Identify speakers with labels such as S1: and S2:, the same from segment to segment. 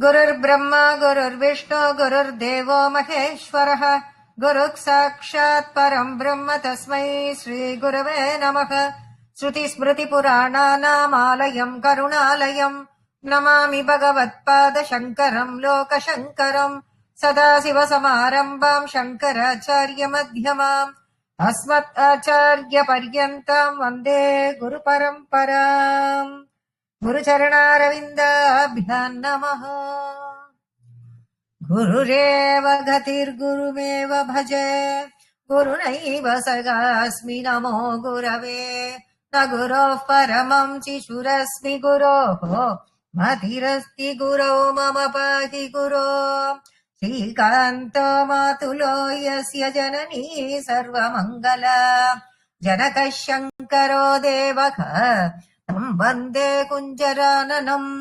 S1: गुरुर्ब्रह्मा गुरुर्विष्णु गुरुर्देवो महेश्वरः गुरुः साक्षात् परम् ब्रह्म तस्मै श्रीगुरवे नमः। श्रुतिस्मृतिपुराणानामालयम् करुणालयम् नमामि भगवत्पादशङ्करम् लोकशङ्करम्। सदाशिवसमारम्भाम् शङ्कराचार्यमध्यमाम् अस्मदाचार्यपर्यन्ताम् वन्दे गुरुपरम्पराम्। गुरुचरणारविन्दाभ्याम् नमः। गुरुरेव गतिर्गुरुमेव भजे गुरुनैव सगास्मि नमो गुरवे। न गुरोः परमम् शिशुरस्मि गुरोः मतिरस्ति गुरौ मम पाहि गुरो। श्रीकान्तो मातुलो यस्य जननी सर्वमङ्गला जनकः शङ्करो देवः वन्दे कुञ्जराननम्।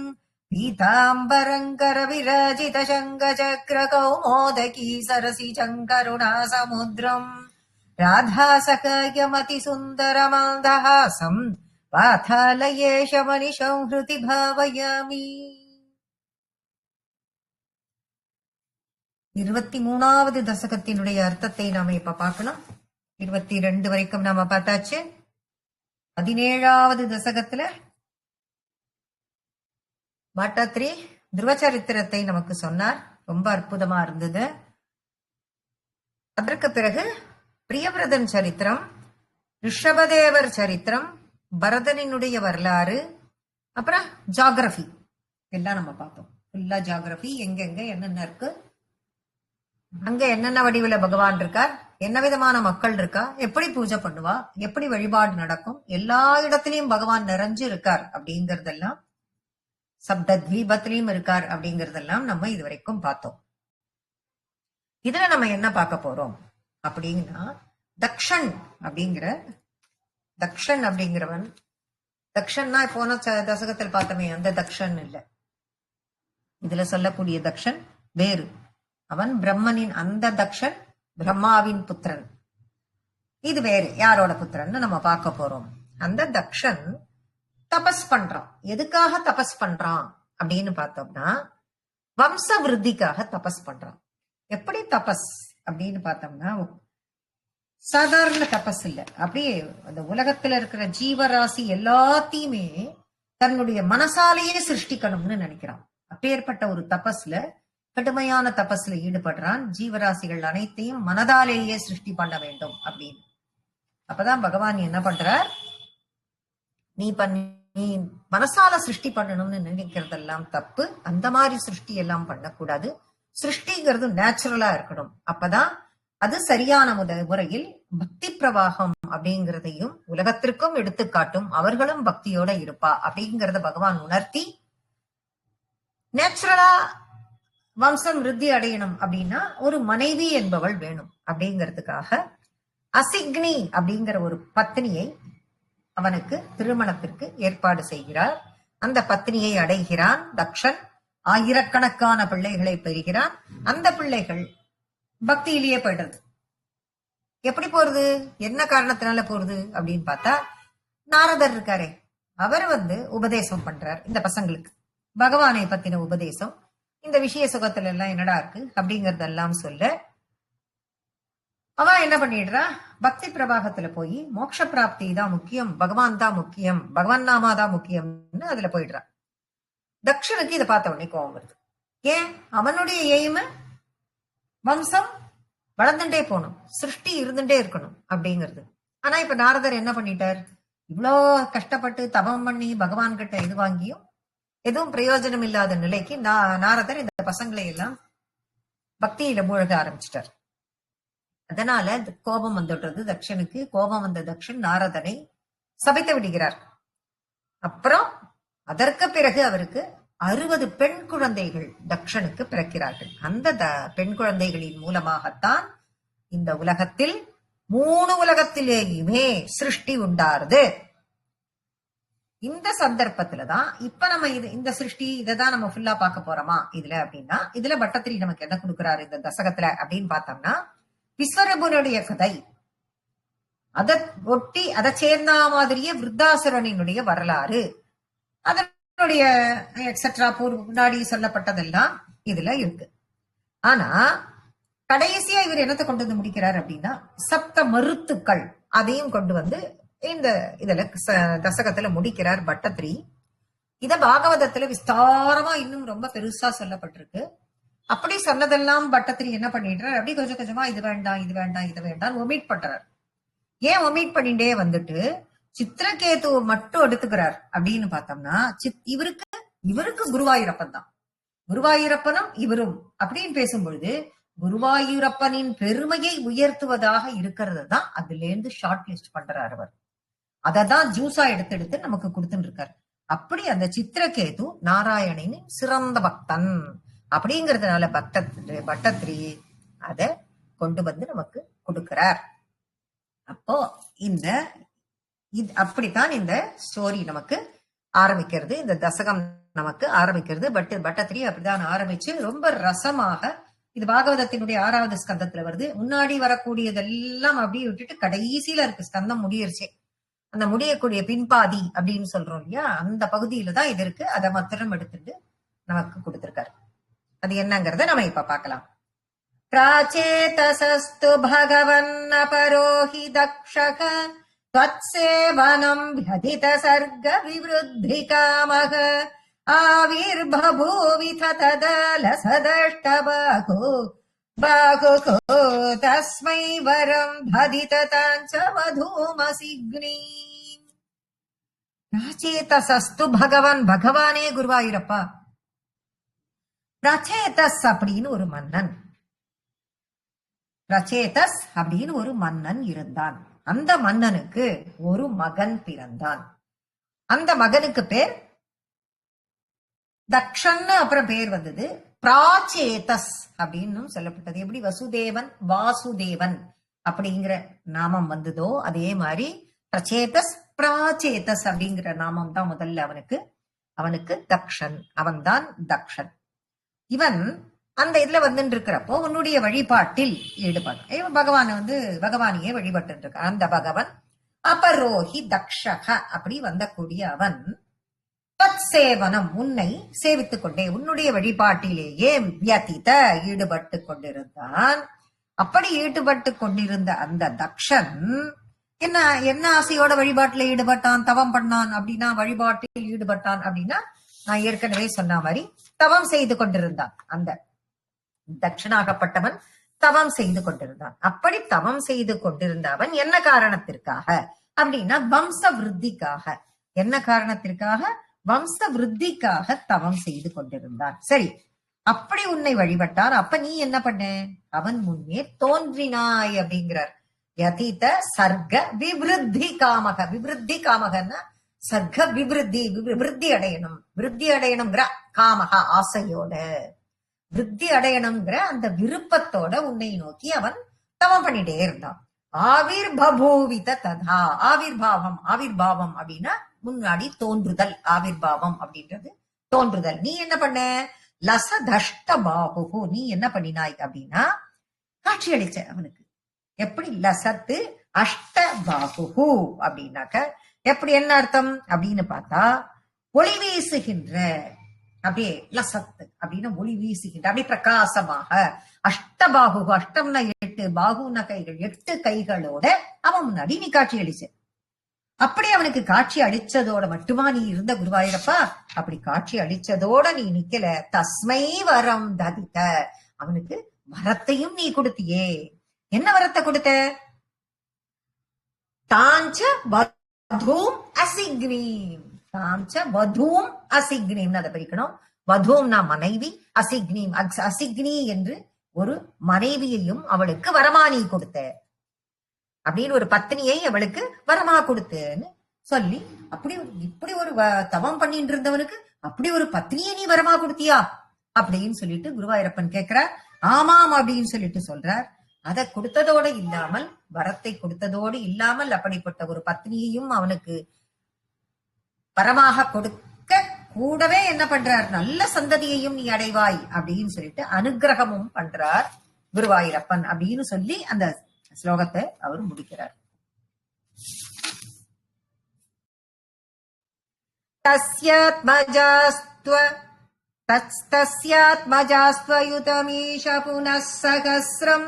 S1: पीताम्बरङ्करविराजितशङ्खचक्रकौमोदकी सरसिजम् करुणासमुद्रम् राधासखयमतिसुन्दरमन्दहासम् वातालयेशमनिशं हृदि भावयामि। 23வது தசகத்தினுடைய அர்த்தத்தை நாம இப்ப பார்க்கலாம். 22 வரைக்கும் நாம பார்த்தாச்சு. 17வது தசகத்துல மாட்டாத்ரி துருவச்சரித்திரத்தை நமக்கு சொன்னார். ரொம்ப அற்புதமா இருந்தது. அதற்கு பிறகு பிரியவிரதன் சரித்திரம், ரிஷபதேவர் சரித்திரம், பரதனினுடைய வரலாறு, அப்புறம் ஜியோகிரபி எல்லாம் நம்ம பார்த்தோம். ஃபுல்லா ஜியோகிரபி, எங்கெங்க என்னென்ன இருக்கு, அங்க என்னென்ன வடிவில பகவான் இருக்கார், என்ன விதமான மக்கள் இருக்கா, எப்படி பூஜை பண்ணுவா, எப்படி வழிபாடு நடக்கும், எல்லா இடத்திலையும் பகவான் நிறைஞ்சு இருக்கார் அப்படிங்கறதெல்லாம், சப்தத்வீபத்திலையும் இருக்கார் அப்படிங்கறதெல்லாம் நம்ம இதுவரைக்கும் பார்த்தோம். இதுல நம்ம என்ன பார்க்க போறோம் அப்படின்னா, தக்ஷன் அப்படிங்கிறவன், தக்ஷன்னா போன தசகத்தில் பார்த்தமே அந்த தக்ஷன் இல்ல, இதுல சொல்லக்கூடிய தக்ஷன் வேறு. அவன் பிரம்மனின், அந்த தக்ஷன் பிரம்மாவின் புத்திரன். இது வேறு யாரோட புத்திரன் நம்ம பார்க்க போறோம். அந்த தக்ஷன் தபஸ் பண்றான். எதுக்காக தபஸ் பண்றான் அப்படின்னு பார்த்தோம்னா, வம்ச விருத்திக்காக தபஸ் பண்றான். எப்படி தபஸ் அப்படின்னு பார்த்தோம்னா, சாதாரண தபஸ் இல்ல. அப்படியே அந்த உலகத்துல இருக்கிற ஜீவராசி எல்லாத்தையுமே தன்னுடைய மனசாலேயே சிருஷ்டிக்கணும்னு நினைக்கிறான். அப்பேற்பட்ட ஒரு தபஸ்ல, கடுமையான தபஸ்ல ஈடுபடுறான். ஜீவராசிகள் அனைத்தையும் மனதாலேயே சிருஷ்டி பண்ண வேண்டும் அப்படின்னு. அப்பதான் பகவான் என்ன பண்றார், நீ மனசால சிருஷ்டி பண்ணணும்னு நினைக்கிறதெல்லாம் தப்பு. அந்த மாதிரி சிருஷ்டி எல்லாம் பண்ணக்கூடாது. சிருஷ்டிங்கிறது நேச்சுரலா இருக்கணும். அப்பதான் அது சரியான முறையில் பக்தி பிரவாகம் அப்படிங்கிறதையும் உலகத்திற்கும் எடுத்துக்காட்டும். அவர்களும் பக்தியோட இருப்பா அப்படிங்கறத பகவான் உணர்த்தி, நேச்சுரலா வம்சம் விருத்தி அடையணும் அப்படின்னா ஒரு மனைவி என்பவள் வேணும் அப்படிங்கிறதுக்காக அசிக்னி அப்படிங்கிற ஒரு பத்னியை அவனுக்கு திருமணத்திற்கு ஏற்பாடு செய்கிறார். அந்த பத்னியை அடைகிறான் தக்ஷன். ஆயிரக்கணக்கான பிள்ளைகளை பெறுகிறான். அந்த பிள்ளைகள் பக்தியிலேயே போயிடுறது. எப்படி போறது, என்ன காரணத்தினால போறது அப்படின்னு பார்த்தா, நாரதர் இருக்காரே, அவர் உபதேசம் பண்றார் இந்த பசங்களுக்கு. பகவானை பத்தின உபதேசம், இந்த விஷய சுகத்துல எல்லாம் என்னடா இருக்கு அப்படிங்கறதெல்லாம் சொல்ல, அவன் என்ன பண்ணிடுறா, பக்தி பிரவாகத்துல போய் மோட்ச பிராப்தி தான் முக்கியம், பகவான் தான் முக்கியம், பகவான் நாமா தான் முக்கியம்னு அதுல போயிடுறான். தக்ஷனுக்கு இதை பார்த்த உடனே கோவம் வருது. ஏன், அவனுடைய எய்ம வம்சம் வளர்ந்துட்டே போகணும், சிருஷ்டி இருந்துட்டே இருக்கணும் அப்படிங்கிறது. ஆனா இப்ப நாரதர் என்ன பண்ணிட்டார், இவ்வளோ கஷ்டப்பட்டு தபம் பண்ணி பகவான் கிட்ட இது வாங்கியும் எதுவும் பிரயோஜனம் இல்லாத நிலைக்கு நாரதர் இந்த பசங்களை எல்லாம் பக்தியில மூழ்க ஆரம்பிச்சிட்டார். அதனால கோபம் வந்துடுறது தக்ஷனுக்கு. கோபம் வந்த தக்ஷன் நாரதனை சபித்து விடுகிறார். அப்புறம் அதற்கு பிறகு அவருக்கு 60 பெண் குழந்தைகள் தக்ஷனுக்கு பிறக்கிறார்கள். அந்த பெண் குழந்தைகளின் மூலமாகத்தான் இந்த உலகத்தில் 3 உலகத்திலேயுமே சிருஷ்டி உண்டாருது. இந்த சந்தர்ப்பத்துலதான் இப்ப நம்ம இந்த சிருஷ்டி இதைதான் நம்ம ஃபுல்லா பார்க்க போறோமா இதுல அப்படின்னா, இதுல பட்டத்திரி நமக்கு என்ன கொடுக்கிறாரு இந்த தசகத்துல அப்படின்னு பார்த்தோம்னா, விஸ்வரபுனுடைய கதை, அதை ஒட்டி அதை சேர்ந்த மாதிரியே விருத்தாசுரனினுடைய வரலாறு, அதன் எக்ஸெட்ரா முன்னாடி சொல்லப்பட்டதெல்லாம் இதுல இருக்கு. ஆனா கடைசியா இவர் என்னத்தை கொண்டு வந்து முடிக்கிறார் அப்படின்னா சப்த மருத்துக்கள் அதையும் கொண்டு வந்து இந்த இதுல தசகத்துல முடிக்கிறார் பட்டத்திரி. இத பாகவதத்துல விஸ்தாரமா இன்னும் ரொம்ப பெருசா சொல்லப்பட்டிருக்கு. அப்படி சொன்னதெல்லாம் பட்டத்திரி என்ன பண்ணிடுறார், அப்படி கொஞ்சம் கொஞ்சமா இது வேண்டாம் இது வேண்டாம் இது வேண்டாம் ஒமிட் பண்றார். ஏன் ஒமிட் பண்ணிட்டே வந்துட்டு சித்திரகேது மட்டும் எடுத்துக்கிறார் அப்படின்னு பார்த்தோம்னா இவருக்கு குருவாயூரப்பன் தான், குருவாயூரப்பனும் இவரும் அப்படின்னு பேசும்பொழுது குருவாயூரப்பனின் பெருமையை உயர்த்துவதாக இருக்கிறது தான் அதுல இருந்து ஷார்ட் லிஸ்ட் பண்றார் அவர். அததான் ஜூஸா எடுத்து நமக்கு கொடுத்துட்டு இருக்காரு. அப்படி அந்த சித்திரகேது நாராயணனின் சிறந்த பக்தன் அப்படிங்கறதுனால பட்டத்திரி அத கொண்டு வந்து நமக்கு கொடுக்கிறார். அப்போ அப்படித்தான் இந்த ஸ்டோரி நமக்கு ஆரம்பிக்கிறது, இந்த தசகம் நமக்கு ஆரம்பிக்கிறது. பட்டத்திரி அப்படிதான் ஆரம்பிச்சு ரொம்ப ரசமாக, இது பாகவதத்தினுடைய 6வது ஸ்கந்தத்துல வருது. முன்னாடி வரக்கூடியதெல்லாம் அப்படியே விட்டுட்டு கடைசியில இருக்கு ஸ்கந்தம் முடியிருச்சே, அந்த முடியக்கூடிய பின்பாதி அப்படின்னு சொல்றோம் இல்லையா, அந்த பகுதியில தான் இது இருக்கு. அதை மாத்திரம் எடுத்துட்டு நமக்கு கொடுத்திருக்காரு. அது என்னங்கறத நம்ம இப்ப பார்க்கலாம். பிராச்சேதசஸ்து பகவன் அபரோஹி தக்ஷக त्वत्सेवनं व्यधित सर्ग विवृद्धि कामः आविर्बभूविथ तदलसदष्टबाहु बाहुको तस्मै वरं दधित ताञ्च वधूमसिग्नी. प्राचेतसस्तु भगवान, பகவானே குருவாயூரப்பா. பிரச்சேதஸ் அப்படின்னு ஒரு மன்னன், பிரச்சேதஸ் அப்படின்னு ஒரு மன்னன் இருந்தான். அந்த மன்னனுக்கு ஒரு மகன் பிறந்தான். அந்த மகனுக்கு பேர் தக்ஷன்னு அப்புறம் பேர் வந்தது பிராச்சேதஸ் அப்படின்னு சொல்லப்பட்டது. எப்படி வசுதேவன் வாசுதேவன் அப்படிங்கிற நாமம் வந்ததோ அதே மாதிரி பிரச்சேதஸ் பிராச்சேதஸ் அப்படிங்கிற நாமம் தான் முதல்ல அவனுக்கு தக்ஷன், அவன்தான் தக்ஷன். இவன் அந்த இதுல வந்துட்டு இருக்கிறப்போ உன்னுடைய வழிபாட்டில் ஈடுபடும். இவன் பகவானையே வழிபட்டு இருக்க அந்த பகவன் அபரோஹி தக்ஷக அப்படி வந்தக்கூடிய அவன் தத் சேவனம் உன்னை சேவித்துக் கொண்டே உன்னுடைய வழிபாட்டிலேயே வியதித ஈடுபட்டு கொண்டிருந்தான். அப்படி ஈடுபட்டு கொண்டிருந்த அந்த தக்ஷன் என்ன ஆசையோட வழிபாட்டுல ஈடுபட்டான், தவம் பண்ணான் அப்படின்னா, வழிபாட்டில் ஈடுபட்டான் அப்படின்னா நான் ஏற்கனவே சொன்ன மாதிரி தவம் செய்து கொண்டிருந்தான். அந்த தட்சனாகப்பட்டவன் தவம் செய்து கொண்டிருந்தான். அப்படி தவம் செய்து கொண்டிருந்த அவன் என்ன காரணத்திற்காக அப்படின்னா வம்ச விருத்திக்காக. என்ன காரணத்திற்காக? வம்ச விருத்திக்காக தவம் செய்து கொண்டிருந்தான். சரி, அப்படி உன்னை வழிபட்டார். அப்ப நீ என்ன பண்ண? அவன் முன்னே தோன்றினாய் அப்படிங்கிறார். யதீத சர்க்க விவிருத்தி காமக. விவிருத்தி காமகன்னா சர்க்க விவிருத்தி, விருத்தி அடையணும், விருத்தி அடையணுங்கிற காமக ஆசையோட, விருத்தி அடையணுங்கிற அந்த விருப்பத்தோட உன்னை நோக்கி அவன் தவம் பண்ணிட்டே இருந்தான். ஆவிர்பூவித ததா. ஆவிர்பாவம் அப்படின்னா முன்னாடி தோன்றுதல். ஆவிர்பாவம் அப்படின்றது தோன்றுதல். நீ என்ன பண்ண? லசதஷ்ட பாகு. நீ என்ன பண்ணினாய் அப்படின்னா காட்சி அளிச்ச அவனுக்கு. எப்படி? லசத்து அஷ்ட பாகு அப்படின்னாக்க எப்படி, என்ன அர்த்தம் அப்படின்னு பார்த்தா ஒளி வீசுகின்ற, அப்படியே லசத்து அப்படின்னு ஒளி வீசுகின்ற, அப்படி பிரகாசமாக. அஷ்டபாகு, அஷ்டம்னா 8, பாகுன கைகள், 8 கைகளோட அவன் முன்னாடி நீ காட்சி அளிச்ச. அப்படி அவனுக்கு காட்சி அளிச்சதோட மட்டுமா நீ இருந்த குருவாயூரப்பா? அப்படி காட்சி அளிச்சதோட நீ நிக்கல. தஸ்மை வரம் ததித. அவனுக்கு வரத்தையும் நீ கொடுத்தியே. என்ன வரத்தை கொடுத்த? தாஞ்ச வதூம் அசிக்னீம். தாஞ்ச வதூம் அசிக்னீம் அதை பிரிக்கணும். வதூம்னா மனைவி, அசிக்னீம் அசிக்னி என்று ஒரு மனைவியையும் அவளுக்கு வரமா நீ கொடுத்த. அப்படின்னு ஒரு பத்னியை அவளுக்கு வரமா கொடுத்தேன்னு சொல்லி, இப்படி ஒரு தவம் பண்ணிட்டு இருந்தவனுக்கு அப்படி ஒரு பத்னியை நீ வரமா கொடுத்தியா அப்படின்னு சொல்லிட்டு குருவாயூரப்பன் கேட்கிறார். ஆமாம் அப்படின்னு சொல்லிட்டு சொல்றார். அதை கொடுத்ததோடு இல்லாமல், வரத்தை கொடுத்ததோடு இல்லாமல் அப்படிப்பட்ட ஒரு பத்னியையும் அவனுக்கு வரமாக கொடுக்க கூடவே என்ன பண்றார்? நல்ல சந்ததியையும் நீ அடைவாய் அப்படின்னு சொல்லிட்டு அனுகிரகமும் பண்றார் குருவாயூரப்பன் அப்படின்னு சொல்லி அந்த ஸ்லோகத்தை அவர் முடிக்கிறார். तस्यात्मजास्त्वयुतमीश पुनः सहस्रम्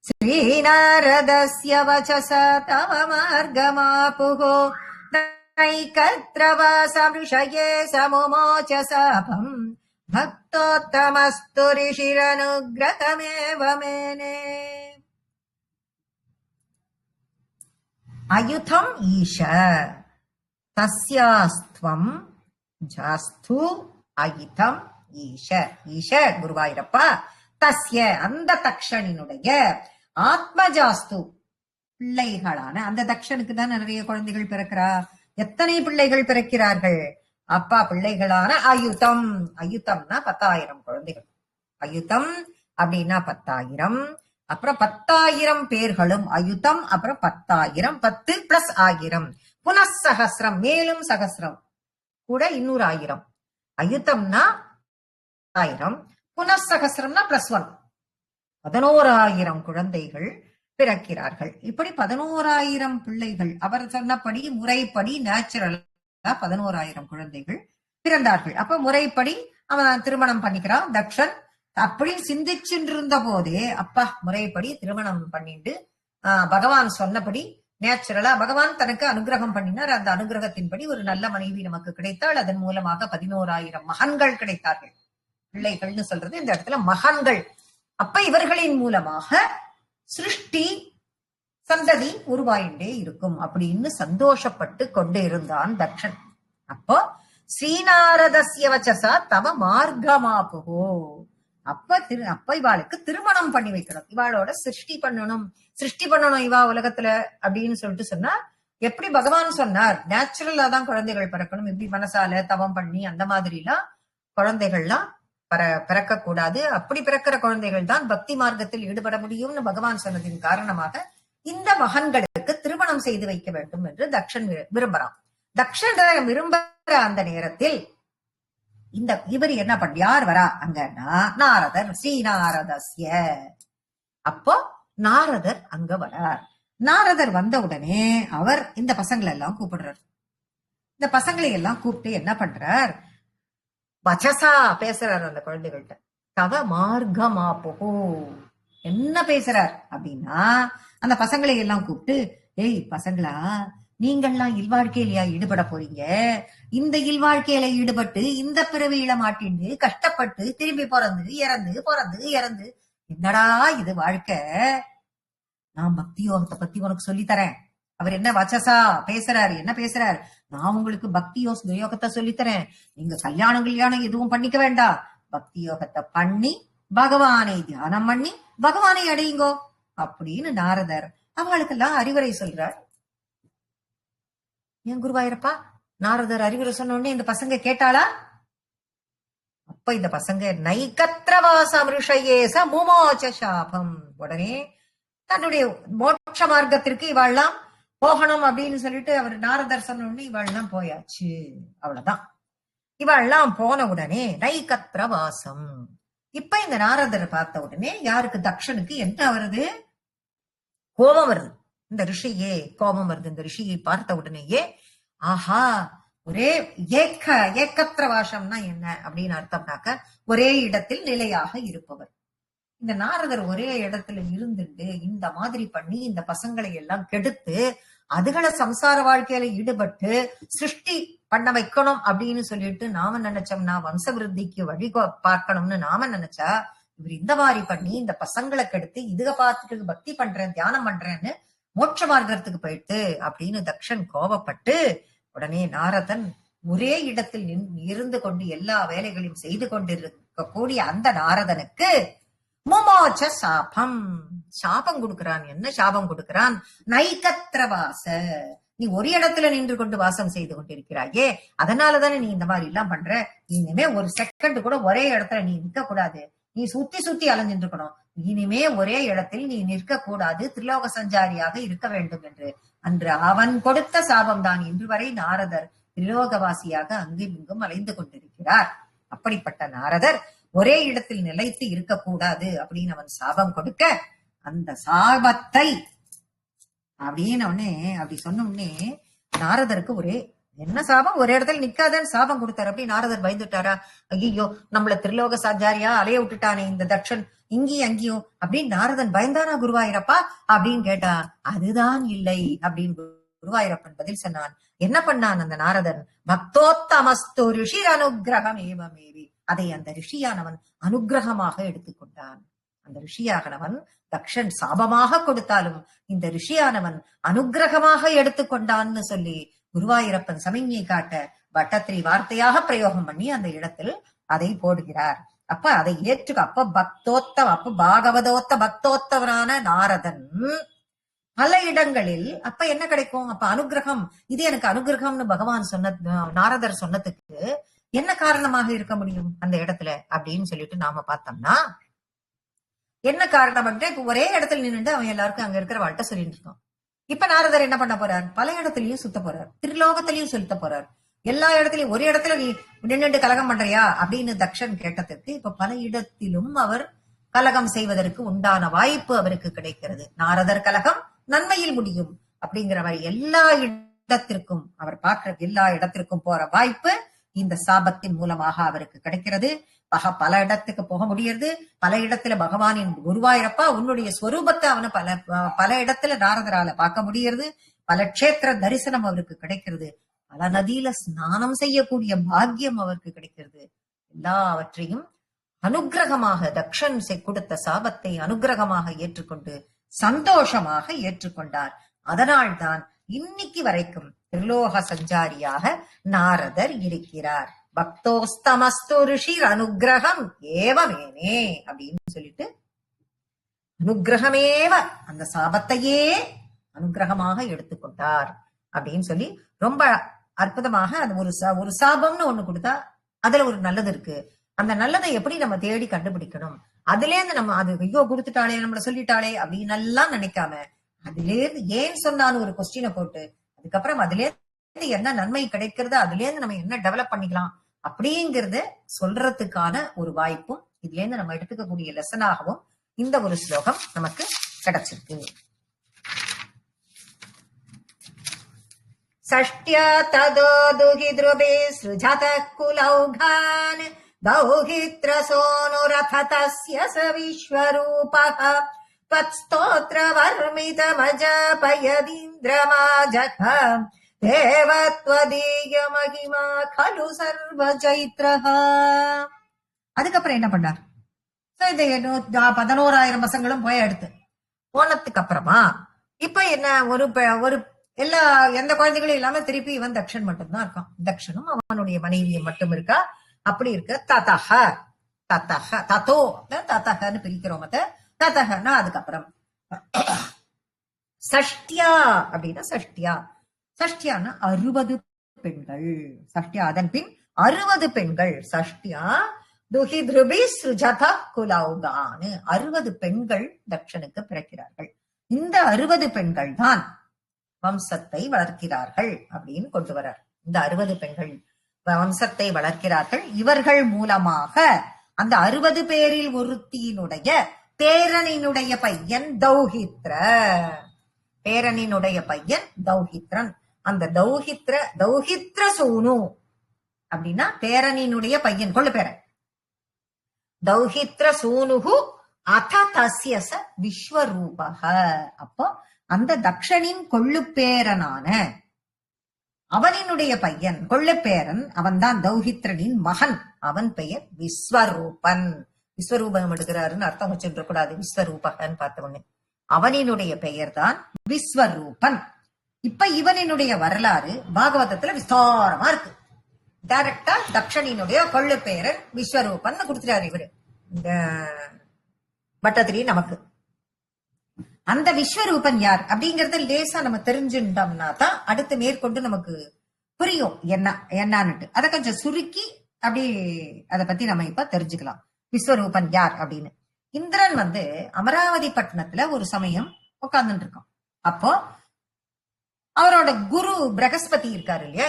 S1: श्रीनारदस्य वचसा तव मार्गमापुः नैकत्रवासमृषये समुमोच शापम् भक्तोत्तमस्तु ऋषिरनुग्रहमेव मेने अयुतम् ईश தஸ்யாஸ்துவம் ஜாஸ்து அயிதம் ஈஷ ஈஷ குருவாயிரப்பா தஸ்ய அந்த தக்ஷனினுடைய ஆத்மஜாஸ்து பிள்ளைகளான அந்த தக்ஷனுக்கு தான் நிறைய குழந்தைகள் பிறக்கிறா. எத்தனை பிள்ளைகள் பிறக்கிறார்கள்? அப்பா பிள்ளைகளான அயுதம். அயுதம்னா 10,000 குழந்தைகள். அயுதம் அப்படின்னா 10,000. அப்புறம் 10,000 பேர்களும் அயுதம். அப்புறம் 10,000 10 பிளஸ் 1000 புனசகசிரம் மேலும் சகசிரம் கூட இன்னொரு 1000. அயுத்தம்னா 1000 புனசகசிரம்னா பிளஸ் 1 11,000 குழந்தைகள் பிறக்கிறார்கள். இப்படி 11,000 பிள்ளைகள் அவர் சொன்னபடி முறைப்படி நேச்சுரலா 11,000 குழந்தைகள் பிறந்தார்கள். அப்ப முறைப்படி அவன் திருமணம் பண்ணிக்கிறான் தக்ஷன். அப்படி சிந்திச்சுட்டு இருந்த போதே அப்பா முறைப்படி திருமணம் பண்ணிட்டு பகவான் சொன்னபடி நேச்சுரலா பகவான் தனக்கு அனுகிரகம் பண்ணினார். அந்த அனுகிரகத்தின்படி ஒரு நல்ல மனைவி நமக்கு கிடைத்தால் அதன் மூலமாக 11,000 மகன்கள் கிடைத்தார்கள். பிள்ளைகள்னு சொல்றது இந்த இடத்துல மகன்கள். அப்ப இவர்களின் மூலமாக சிருஷ்டி சந்ததி உருவாயிண்டே இருக்கும் அப்படின்னு சந்தோஷப்பட்டு கொண்டு இருந்தான் தக்ஷன். அப்போ ஸ்ரீநாரதஸ்ய வச்சசா தவ மார்க்கமாபுகோ அப்ப இவாளுக்கு திருமணம் பண்ணி வைக்கணும். இவாளோட சிருஷ்டி பண்ணணும் இவா உலகத்துல அப்படின்னு சொல்லிட்டு சொன்னா எப்படி பகவான் சொன்னார் நேச்சுரலா தான் குழந்தைகள் பிறக்கணும். எப்படி மனசால தவம் பண்ணி அந்த மாதிரி எல்லாம் குழந்தைகள்லாம் பிறக்க கூடாது. அப்படி பிறக்கிற குழந்தைகள் தான் பக்தி மார்க்கத்தில் ஈடுபட முடியும்னு பகவான் சொன்னதின் காரணமாக இந்த மகன்களுக்கு திருமணம் செய்து வைக்க வேண்டும் என்று தக்ஷன் விரும்புறான். தக்ஷன் விரும்புற அந்த நேரத்தில் இந்த இவர் என்ன பண்ண யார் வரா அங்கன்னா நாரதர் ஸ்ரீநாரதஸ்ய. அப்போ நாரதர் அங்க வரார். நாரதர் வந்த உடனே அவர் இந்த பசங்களை எல்லாம் கூப்பிடுறார். இந்த பசங்களை எல்லாம் கூப்பிட்டு என்ன பண்றார் வச்சசா பேசுறாரு அந்த குழந்தைகள்கிட்ட. தவ மார்க்கமாபுகோ என்ன பேசுறார் அப்படின்னா அந்த பசங்களை எல்லாம் கூப்பிட்டு ஏய் பசங்களா நீங்கள்லாம் இல்வாழ்க்கையிலயா ஈடுபட போறீங்க. இந்த இல்வாழ்க்கையில ஈடுபட்டு இந்த பிறவியில மாட்டிண்டு கஷ்டப்பட்டு திரும்பி பிறந்து இறந்து என்னடா இது வாழ்க்கை. நான் பக்தி யோகத்தை பத்தி உனக்கு சொல்லி தரேன். அவர் என்ன வச்சசா பேசுறாரு என்ன பேசுறாரு நான் உங்களுக்கு பக்தி யோகத்தை சொல்லித்தரேன். நீங்க கல்யாணம் எதுவும் பண்ணிக்க வேண்டாம். பக்தி யோகத்தை பண்ணி பகவானை தியானம் பண்ணி பகவானை அடையுங்கோ அப்படின்னு நாரதர் அவங்களுக்கெல்லாம் அறிவுரை சொல்றார். ஏன் குருவாயிரப்பா நாரதர் அறிவுரை சொன்ன உடனே இந்த பசங்க கேட்டாளா? அப்ப இந்த பசங்க நைகத்ரவாசமிருஷயேச முமோச்ச சாபம் உடனே தன்னுடைய மோட்ச மார்க்கத்திற்கு இவாள்லாம் போகணும் அப்படின்னு சொல்லிட்டு அவர் நாரதர் சொன்ன உடனே இவாள்லாம் போயாச்சு. அவ்வளவுதான். இவாள்லாம் போன உடனே நைகத்ரவாசம். இப்ப இந்த நாரதர் பார்த்த உடனே யாருக்கு தக்ஷனுக்கு என்ன வருது? கோபம் வருது. இந்த ரிஷியே கோபம் வருது. இந்த ரிஷியை பார்த்த உடனேயே ஆஹா ஒரே ஏக்கத்திரவாசம்னா என்ன அப்படின்னு அர்த்தம்னாக்க ஒரே இடத்தில் நிலையாக இருப்பவர். இந்த நாரதர் ஒரே இடத்துல இருந்துட்டு இந்த மாதிரி பண்ணி இந்த பசங்களை எல்லாம் கெடுத்து அதுகளை சம்சார வாழ்க்கையில ஈடுபட்டு சிருஷ்டி பண்ண வைக்கணும் அப்படின்னு சொல்லிட்டு நாம நினைச்சோம்னா வம்ச விருத்திக்கு வழி பார்க்கணும்னு நாம நினைச்சா இவர் இந்த மாதிரி பண்ணி இந்த பசங்களை கெடுத்து இதுக பார்த்துட்டு பக்தி பண்றேன் தியானம் பண்றேன்னு மோட்ச மார்க்கத்துக்கு போயிட்டு அப்படின்னு தக்ஷன் கோபப்பட்டு உடனே நாரதன் ஒரே இடத்தில் இருந்து கொண்டு எல்லா வேலைகளையும் செய்து கொண்டிருக்கக்கூடிய அந்த நாரதனுக்கு முமோச்ச சாபம் சாபம் கொடுக்கிறான். என்ன சாபம் கொடுக்கிறான்? நைகத்ரவாச நீ ஒரு இடத்துல நின்று கொண்டு வாசம் செய்து கொண்டிருக்கிறாயே அதனாலதானே நீ இந்த மாதிரி எல்லாம் பண்ற. இனிமே ஒரு செகண்ட் கூட ஒரே இடத்துல நீ நிற்க கூடாது. நீ சுத்தி அலைஞ்சிட்டு இருக்கணும். இனிமே ஒரே இடத்தில் நீ நிற்க கூடாது. திரிலோக சஞ்சாரியாக இருக்க வேண்டும் என்று அன்று அவன் கொடுத்த சாபம் தான் இன்று வரை நாரதர் திரிலோகவாசியாக அங்கும் இங்கும் அலைந்து கொண்டிருக்கிறார். அப்படிப்பட்ட நாரதர் ஒரே இடத்தில் நிலைத்து இருக்கக்கூடாது அப்படின்னு அவன் சாபம் கொடுக்க அந்த சாபத்தை அப்படின்னு உடனே அப்படி சொன்ன உடனே நாரதருக்கு ஒரே என்ன சாபம்? ஒரு இடத்துல நிக்காதன்னு சாபம் கொடுத்தாரு. அப்படி நாரதர் பயந்துட்டாரா? ஐயோ, நம்மள திரிலோக சாச்சாரியா அலைய விட்டுட்டானே இந்த தக்ஷன், இங்கேயும் அங்கேயும் அப்படின்னு நாரதன் பயந்தானா குருவாயிரப்பா அப்படின்னு கேட்டா, அதுதான் இல்லை அப்படின்னு குருவாயிரப்பன் பதில் சொன்னான். என்ன பண்ணான் அந்த நாரதன்? பக்தோத்தமஸ்து ரிஷி அனுகிரகம் ஏவமேவி, அதை அந்த ரிஷியானவன் அனுகிரகமாக எடுத்துக்கொண்டான். அந்த ரிஷியானவன் தக்ஷன் சாபமாக கொடுத்தாலும் இந்த ரிஷியானவன் அனுகிரகமாக எடுத்துக்கொண்டான்னு சொல்லி குருவாயிரப்பன் சமிஞ்ஞை காட்ட பட்டத்திரி வார்த்தையாக பிரயோகம் பண்ணி அந்த இடத்தில் அதை போடுகிறார். அப்ப அதை அப்ப அப்ப பாகவதோத்த பக்தோத்தவரான நாரதன் பல இடங்களில் அப்ப என்ன கிடைக்கும்? அப்ப அனுகிரகம், இது எனக்கு அனுகிரகம்னு பகவான் சொன்ன, நாரதர் சொன்னதுக்கு என்ன காரணமாக இருக்க முடியும் அந்த இடத்துல அப்படின்னு சொல்லிட்டு நாம பார்த்தோம்னா, என்ன காரணம்? இப்ப ஒரே இடத்துல நின்றுட்டு அவன் எல்லாருக்கும் அங்க இருக்கிற வாழ்க்கை சொல்லிட்டு இருக்கான். இப்ப நாரதர் என்ன பண்ண போறார்? பல இடத்துலயும் சுத்த போறார், திரிலோகத்திலையும் சுத்த போறார். எல்லா இடத்துலயும் ஒரு இடத்துல நீ நின்றுட்டு கலகம் பண்றியா அப்படின்னு தக்ஷன் கேட்டதற்கு இப்ப பல இடத்திலும் அவர் கலகம் செய்வதற்கு உண்டான வாய்ப்பு அவருக்கு கிடைக்கிறது. நாரதர் கலகம் நன்மையில் முடியும் அப்படிங்கிற மாதிரி எல்லா இடத்திற்கும் அவர் பார்க்கிற எல்லா இடத்திற்கும் போற வாய்ப்பு இந்த சாபத்தின் மூலமாக அவருக்கு கிடைக்கிறது. பல இடத்துக்கு போக முடியாது. பல இடத்துல பகவானின் குருவாயிரப்பா உன்னுடைய ஸ்வரூபத்தை அவனை பல இடத்துல நாரதரால பார்க்க முடியாது. பல க்ஷேத்திர தரிசனம் அவருக்கு கிடைக்கிறது. பல நதியில ஸ்நானம் செய்யக்கூடிய பாக்கியம் அவருக்கு கிடைக்கிறது. எல்லாவற்றையும் அனுகிரகமாக தக்ஷன் கொடுத்த சாபத்தை அனுகிரகமாக ஏற்றுக்கொண்டு சந்தோஷமாக ஏற்றுக்கொண்டார். அதனால்தான் இன்னைக்கு வரைக்கும் திரிலோக சஞ்சாரியாக நாரதர் இருக்கிறார். பக்தோஸ்தமஸ்து ரிஷிர் அனுகிரகம் ஏவமேனே அப்படின்னு சொல்லிட்டு அனுகிரகமேவ, அந்த சாபத்தையே அனுகிரகமாக எடுத்துக்கொண்டார் அப்படின்னு சொல்லி ரொம்ப அற்புதமாக அது ஒரு சாபம்னு ஒண்ணு கொடுத்தா அதுல ஒரு நல்லது இருக்கு. அந்த நல்லதை எப்படி நம்ம தேடி கண்டுபிடிக்கணும்? அதுல இருந்து நம்ம அது ஐயோ கொடுத்துட்டாளே, நம்மள சொல்லிட்டாளே அப்படின்னு எல்லாம் நினைக்காம, அதுல இருந்து ஏன் சொன்னாலும் ஒரு கொஸ்டினை போட்டு அதுக்கப்புறம் அதுல இருந்து என்ன நன்மை கிடைக்கிறது, அதுல இருந்து நம்ம என்ன டெவலப் பண்ணிக்கலாம் அப்படிங்கறத சொல்றதுக்கான ஒரு வாய்ப்பும் இதுல இருந்து நம்ம எடுத்துக்கக்கூடிய லெசனாகவும் இந்த ஒரு ஸ்லோகம் நமக்கு கிடைச்சிருக்கு. षष्ट्या तदो दुहिद्रुभे सृजतः कुलौघान् दौहित्रसोऽनुरथ तस्य स विश्वरूपः त्वत्स्तोत्रवर्मितमजापयदीन्द्रमाजः தேவத்வதீய மகிமா கலு சர்வ ஜைத்ரஹ. அதுக்கப்புறம் என்ன பண்ணார்? இந்த 11,000 பசங்களும் போய் எடுத்து போனதுக்கு அப்புறமா இப்ப என்ன ஒரு எந்த குழந்தைகளும் இல்லாம திருப்பி இவன் தக்ஷன் மட்டும்தான் இருக்கான். தக்ஷனும் அவனுடைய மனைவியும் மட்டும் இருக்கா. அப்படி இருக்க தத்தகன்னு பிரிக்கிறோம். தத்தகன்னா அதுக்கப்புறம் சஷ்டியா அப்படின்னா சஷ்டியான்னா 60 பெண்கள். சஷ்டியா அதன் பின் 60 பெண்கள். சஷ்டியா துஹித்ருபி ஸ்ருஜத குலௌகான் 60 பெண்கள் தக்ஷனுக்கு பிறக்கிறார்கள். இந்த 60 பெண்கள் தான் வம்சத்தை வளர்க்கிறார்கள் அப்படின்னு கொண்டு வரார். இந்த 60 பெண்கள் வம்சத்தை வளர்க்கிறார்கள். இவர்கள் மூலமாக அந்த 60 பேரில் ஒருத்தியினுடைய பேரனினுடைய பையன் தௌஹித்ர, பேரனினுடைய பையன் தௌஹித்ரன். அந்த தௌஹித்ர சூனு அப்படின்னா பேரனினுடைய பையன், கொள்ளு பேரன். தௌஹித்ர சூனுகு அத தஸ்யச விஸ்வரூபக. அப்போ அந்த தக்ஷனின் கொள்ளுப்பேரனான அவனினுடைய பையன், கொள்ளுப்பேரன், அவன்தான் தௌஹித்ரனின் மகன். அவன் பெயர் விஸ்வரூபன். விஸ்வரூபம் எடுக்கிறாருன்னு அர்த்தம் வச்சுட்டு கூடாது. விஸ்வரூபகன் பார்த்த உடனே அவனினுடைய பெயர் தான் விஸ்வரூபன். இப்ப இவனினுடைய வரலாறு பாகவதத்துல விஸ்தாரமா இருக்கு. டைரக்டா தக்ஷனினுடைய கொள்ளு பேரன் விஸ்வரூபன் கொடுத்துட்டாரு இவரு இந்த பட்டத்திரி நமக்கு. அந்த விஸ்வரூபன் யார் அப்படிங்கறத லேசா நம்ம தெரிஞ்சுட்டோம்னா தான் அடுத்து மேற்கொண்டு நமக்கு புரியும் என்னன்னுட்டு. அதை கொஞ்சம் சுருக்கி அப்படி அதை பத்தி நம்ம இப்ப தெரிஞ்சுக்கலாம். விஸ்வரூபன் யார் அப்படின்னு. இந்திரன் அமராவதி பட்டணத்துல ஒரு சமயம் உட்கார்ந்துட்டு இருக்கோம். அப்போ அவரோட குரு பிரகஸ்பதி இருக்காரு இல்லையா,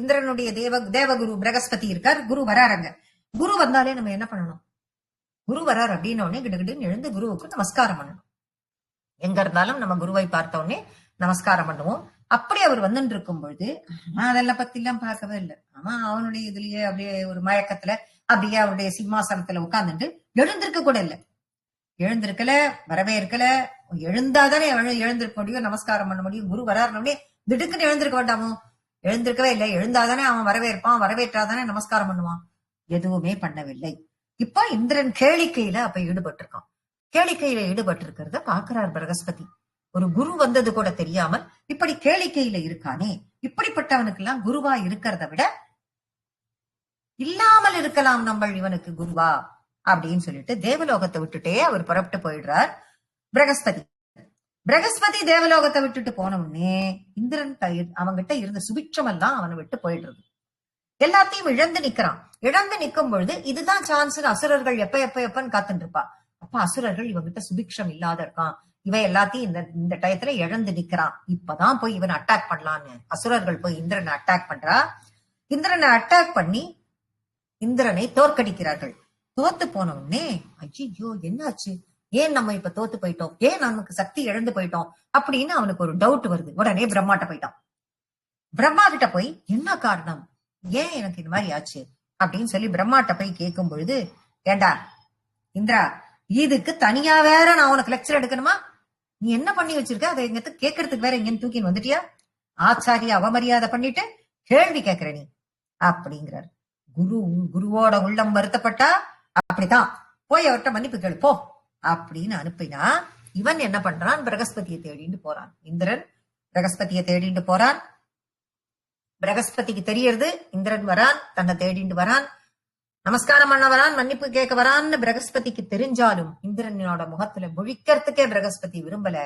S1: இந்திரனுடைய தேவகுரு பிரகஸ்பதி இருக்கார். குரு வராருங்க. குரு வந்தாலே நம்ம என்ன பண்ணணும்? குரு வரார் அப்படின்னு உடனே கிடுகிடுன்னு எழுந்து குருவுக்கு நமஸ்காரம் பண்ணணும். எங்க இருந்தாலும் நம்ம குருவை பார்த்த உடனே நமஸ்காரம் பண்ணுவோம். அப்படி அவர் வந்துட்டு இருக்கும் பொழுது அதெல்லாம் பத்தி எல்லாம் பார்க்கவே இல்லை. அவன் அவனுடைய இதுலயே அப்படியே ஒரு மயக்கத்துல அப்படியே அவருடைய சிம்மாசனத்துல உட்கார்ந்துட்டு எழுந்திருக்க கூட இல்லை. எழுந்திருக்கல, வரவே இருக்கல. எழுந்தாதானே எழுந்திருக்க முடியும், நமஸ்காரம் பண்ண முடியும். குரு வராருனே திடுக்குன்னு எழுந்திருக்க வேண்டாமோ? எழுந்திருக்கவே இல்லை. எழுந்தாதானே அவன் வரவேற்பான், வரவேற்றாதானே நமஸ்காரம் பண்ணுவான். எதுவுமே பண்ணவில்லை. இப்ப இந்திரன் கேளிக்கையில அப்ப ஈடுபட்டிருக்கான். கேளிக்கையில ஈடுபட்டு இருக்கிறத பாக்குறார் பிரகஸ்பதி. ஒரு குரு வந்தது கூட தெரியாமல் இப்படி கேளிக்கையில இருக்கானே, இப்படிப்பட்டவனுக்கு எல்லாம் குருவா இருக்கிறத விட இல்லாமல் இருக்கலாம் நம்ம இவனுக்கு குருவா அப்படின்னு சொல்லிட்டு தேவலோகத்தை விட்டுட்டே அவர் புறப்பட்டு போயிடுறார் பிரகஸ்பதி. பிரகஸ்பதி தேவலோகத்தை விட்டுட்டு போன உடனே இந்திரன் அவங்கிட்ட இருந்த சுபிட்சம் எல்லாம் அவனை விட்டு போயிடுறது. எல்லாத்தையும் இழந்து நிக்கிறான். இழந்து நிக்கும் பொழுது இதுதான் சான்ஸ். அசுரர்கள் எப்பன்னு காத்துட்டு இருப்பா. அப்ப அசுரர்கள் இவங்கிட்ட சுபிக்ஷம் இல்லாத இருக்கான், இவன் எல்லாத்தையும் இந்த டயத்துல இழந்து நிக்கிறான், இப்பதான் போய் இவன் அட்டாக் பண்ணலான்னு அசுரர்கள் போய் இந்திரனை அட்டாக் பண்றா. இந்திரனை அட்டாக் பண்ணி இந்திரனை தோற்கடிக்கிறார்கள். தோத்து போன உடனே ஐயோ என்னாச்சு, ஏன் நம்ம இப்ப தோத்து போயிட்டோம், ஏன் நமக்கு சக்தி இழந்து போயிட்டோம் அப்படின்னு அவனுக்கு ஒரு டவுட் வருது. உடனே பிரம்மாட்ட போயிட்டான். பிரம்மா கிட்ட போய் என்ன காரணம், ஏன் எனக்கு இந்த மாதிரி ஆச்சு அப்படின்னு சொல்லி பிரம்மாட்ட போய் கேட்கும் பொழுது, ஏண்டா இந்திரா, இதுக்கு தனியா வேற நான் உனக்கு லெக்சர் எடுக்கணுமா? நீ என்ன பண்ணி வச்சிருக்க, அதை எங்க கேட்கறதுக்கு வேற எங்கன்னு தூக்கின்னு வந்துட்டியா? ஆச்சாரிய அவமரியாதை பண்ணிட்டு கேள்வி கேட்கிற நீ அப்படிங்கிறார். குருவோட உள்ளம் வருத்தப்பட்டா அப்படித்தான், போய் அவர்கிட்ட மன்னிப்பு கேளு போ அப்படின்னு அனுப்பினா, இவன் என்ன பண்றான், பிரகஸ்பதியை தேடிட்டு போறான். இந்திரன் பிரகஸ்பதியை தேடிட்டு போறான். பிரகஸ்பதிக்கு தெரியறது இந்திரன் வரான், தன்னை தேடிட்டு வரான், நமஸ்காரம் பண்ண வரான், மன்னிப்பு கேட்க வரான்னு பிரகஸ்பதிக்கு தெரிஞ்சாலும் இந்திரனோட முகத்துல முழிக்கிறதுக்கே பிரகஸ்பதி விரும்பல.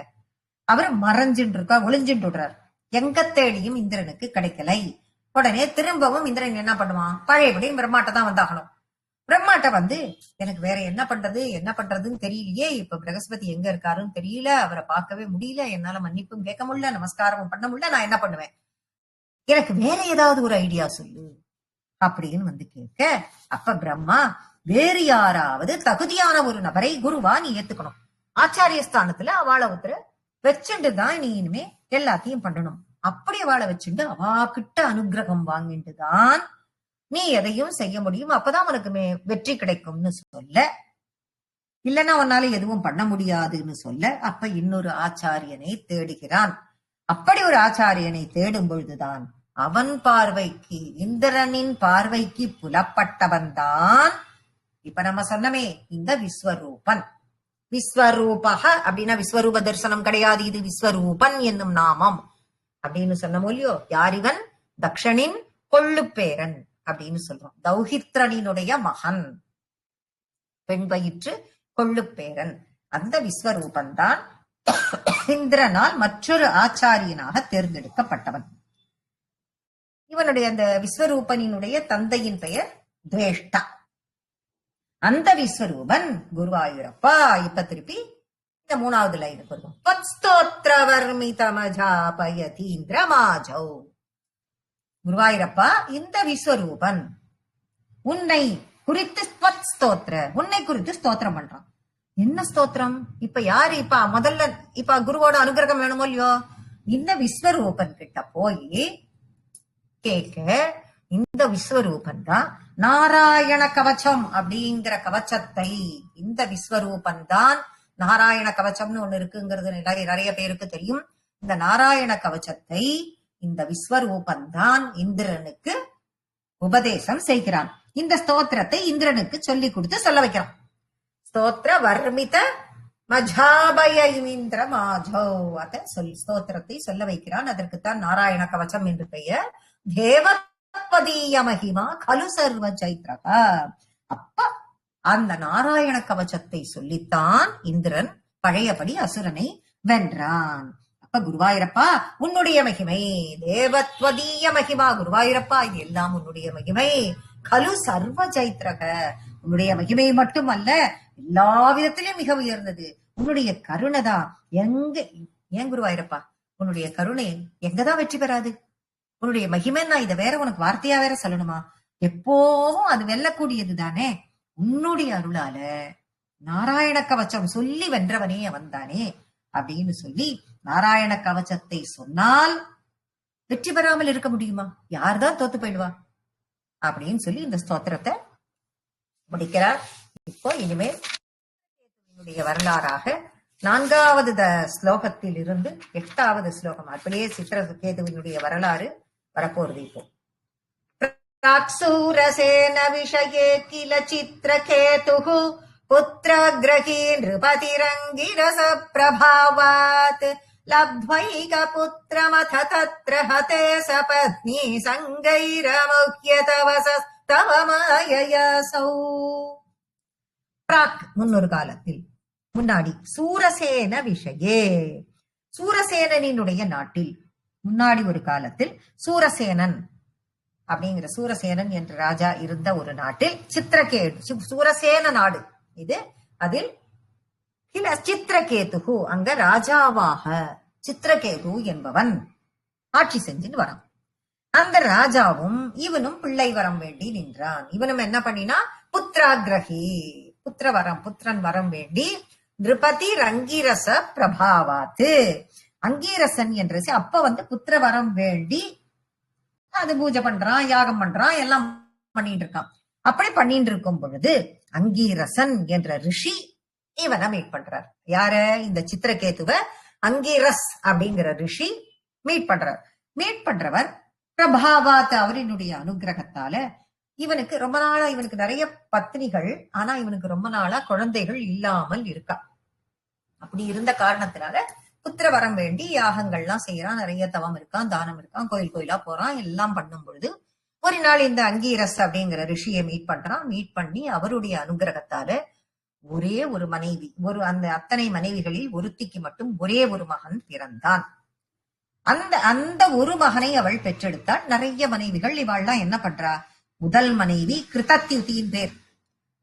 S1: அவர் மறைஞ்சுட்டு இருக்கா, ஒளிஞ்சுட்டு விடுறார். எங்க தேடியும் இந்திரனுக்கு கிடைக்கலை. உடனே திரும்பவும் இந்திரன் என்ன பண்ணுவான், பழையபடி பிரம்மாட்ட தான் வந்தாகணும். பிரம்மாட்ட வந்து எனக்கு வேற என்ன பண்றதுன்னு தெரியலையே, இப்ப பிரகஸ்பதி எங்க இருக்காருன்னு தெரியல, அவரை பார்க்கவே முடியல, என்னால மன்னிப்பும் கேட்க முடியல, நமஸ்காரமும் பண்ண முடியல, நான் என்ன பண்ணுவேன், எனக்கு வேற ஏதாவது ஒரு ஐடியா சொல்லு அப்படின்னு வந்து கேட்க, அப்ப பிரம்மா வேறு யாராவது தகுதியான ஒரு நபரை குருவா நீ ஏத்துக்கணும், ஆச்சாரிய ஸ்தானத்துல அவளை ஒருத்தர வச்சுட்டு தான் நீ இனிமே எல்லாத்தையும் பண்ணணும், அப்படி அவளை வச்சுட்டு அவா கிட்ட அனுகிரகம் வாங்கிட்டு தான் நீ எதையும் செய்ய முடியும், அப்பதான் உனக்கு வெற்றி கிடைக்கும்னு சொல்ல, இல்லைன்னா உன்னால எதுவும் பண்ண முடியாதுன்னு சொல்ல, அப்ப இன்னொரு ஆச்சாரியனை தேடுகிறான். அப்படி ஒரு ஆச்சாரியனை தேடும் பொழுதுதான் அவன் பார்வைக்கு, இந்திரனின் பார்வைக்கு புலப்பட்டவன் தான் இப்ப நம்ம சொன்னமே இந்த விஸ்வரூபன். விஸ்வரூபக அப்படின்னா விஸ்வரூப தரிசனம் கிடையாது, இது விஸ்வரூபன் என்னும் நாமம் அப்படின்னு சொன்ன மொழியோ. யார் இவன், தக்ஷனின் கொள்ளுப்பேரன் அப்படின்னு சொல்றோம். தௌஹித்ரனினுடைய மகன், பெண் வயிற்று கொள்ளுப்பேரன். அந்த விஸ்வரூபன் தான் இந்திரனால் மற்றொரு ஆச்சாரியனாக தேர்ந்தெடுக்கப்பட்டவன். இவனுடைய அந்த விஸ்வரூபனினுடைய தந்தையின் பெயர் துவேஷ்டா. அந்த விஸ்வரூபன் குருவாயூரப்பா. இப்ப திருப்பி இந்த 3வது லைனுக்கு வருவோம். பத்ஸ்தோத்ரவர்மிதமஜாபயதீந்திரமாஜௌ. குருவாயூரப்பா, இந்த விஸ்வரூபன் உன்னை குறித்து ஸ்தோத்திர, உன்னை குறித்து ஸ்தோத்திரம் பண்றான். என்ன ஸ்தோத்திரம்? இப்ப யாரு, இப்ப முதல்ல இப்ப குருவோட அனுகிரகம் வேணுமோ இல்லையோ, இந்த விஸ்வரூபன் கிட்ட போய் கேட்க, இந்த விஸ்வரூபன் தான் நாராயண கவச்சம் அப்படிங்கிற கவச்சத்தை, இந்த விஸ்வரூபன் தான் நாராயண கவச்சம்னு ஒண்ணு இருக்குங்கிறது நிறைய பேருக்கு தெரியும். இந்த நாராயண கவச்சத்தை இந்த விஸ்வரூபன் தான் இந்திரனுக்கு உபதேசம் செய்கிறான். இந்த ஸ்தோத்திரத்தை இந்திரனுக்கு சொல்லி கொடுத்து சொல்ல வைக்கிறான். ஸ்தோத்திர வர்மித மஜாபய இந்திர மாஜோ, அத ஸ்தோத்திரத்தை சொல்ல வைக்கிறான். அதற்குத்தான் நாராயண கவச்சம் என்று பெயர். தேவத்வதீய மகிமா கலு சர்வ சைத்ரக. அப்ப அந்த நாராயண கவச்சத்தை சொல்லித்தான் இந்திரன் பழையபடி அசுரனை வென்றான். அப்ப குருவாயூரப்பா, உன்னுடைய மகிமை, தேவத்வதீய மகிமா, குருவாயூரப்பா இது எல்லாம் உன்னுடைய மகிமை. கலு சர்வ சைத்ரக, உன்னுடைய மகிமை மட்டுமல்ல, எல்லா விதத்திலும் மிக உயர்ந்தது உன்னுடைய கருணைதான். ஏன் குருவாயூரப்பா, உன்னுடைய கருணை எங்கதான் வெற்றி பெறாது? உன்னுடைய மகிமைன்னா இதை வேற உனக்கு வார்த்தையா வேற சொல்லணுமா? எப்போவும் அது வெல்லக்கூடியது தானே. உன்னுடைய அருளால நாராயண கவச்சம் சொல்லி வென்றவனே அவன் தானே அப்படின்னு சொல்லி நாராயண கவச்சத்தை சொன்னால் வெற்றி பெறாமல் இருக்க முடியுமா? யார்தான் தோத்து போயிடுவா அப்படின்னு சொல்லி இந்த ஸ்தோத்திரத்தை முடிக்கிறார். இப்போ இனிமேல் வரலாறாக 4வது ஸ்லோகத்தில் இருந்து 8வது ஸ்லோகம் அப்படியே சித்திரகேதுவினுடைய வரலாறு வரப்போறது. இப்போ சூரசேன விஷயே கில சித்திரகேதுः புத்திரக்ரஹீ நிருபதிரங்கிரச பிரபாவாத் லப்த்வைக புத்திரமத தத்ர ஹதே சபத்னி சங்கைரமுஹ்யதவசஸ்தவ மாயயாசௌ. பிராக் முன்னொரு காலத்தில், முன்னாடி, சூரசேன விஷயே, சூரசேனனினுடைய நாட்டில், முன்னாடி ஒரு காலத்தில் சூரசேனன் அப்படிங்கிற சூரசேனன் என்ற ராஜா இருந்த ஒரு நாட்டில் சித்திரகேது, சூரசேன நாடு இது, அதில் சித்திரகேது அங்க ராஜாவாக சித்திரகேது என்பவன் ஆட்சி செஞ்சுன்னு வரான். அந்த ராஜாவும் இவனும் பிள்ளை வரம் வேண்டி நின்றான். இவனும் என்ன பண்ணினா புத்திராகிரகி, புத்திரன் வரம் வேண்டி நிருபதி ரங்கிரச பிரபாவாத்து, அங்கீரசன் என்ற அப்ப புத்திர வரம் வேண்டி அது பூஜை பண்றான், யாகம் பண்றான், எல்லாம் பண்ணிட்டு இருக்கான். அப்படி பண்ணிட்டு இருக்கும் பொழுது அங்கீரசன் என்ற ரிஷி இவனை மீட் பண்றார். யார? இந்த சித்திரகேதுவ அங்கீரஸ் அப்படிங்கிற ரிஷி மீட் பண்றார். மீட் பண்றவர் பிரபாவாத், அவரினுடைய அனுகிரகத்தால இவனுக்கு ரொம்ப நாளா, இவனுக்கு நிறைய பத்னிகள், ஆனா இவனுக்கு ரொம்ப நாளா குழந்தைகள் இல்லாமல் இருக்கா. அப்படி இருந்த காரணத்தினால புத்திர வரம் வேண்டி யாகங்கள்லாம் செய்யறான், நிறைய தவம் இருக்கான், தானம் இருக்கான், கோயில் கோயிலா போறான். எல்லாம் பண்ணும் பொழுது ஒரு நாள் இந்த அங்கீரஸ் அப்படிங்கிற ரிஷியை மீட் பண்றான். மீட் பண்ணி அவருடைய அனுகிரகத்தால ஒரே ஒரு மனைவி, அந்த அத்தனை மனைவிகளில் ஒருத்திக்கு மட்டும் ஒரே ஒரு மகன் பிறந்தான். அந்த ஒரு மகனை அவள் பெற்றெடுத்தாள். நிறைய மனைவிகள், இவாள்லாம் என்ன பண்றா? முதல் மனைவி கிருதத்யுதியின் பேர்,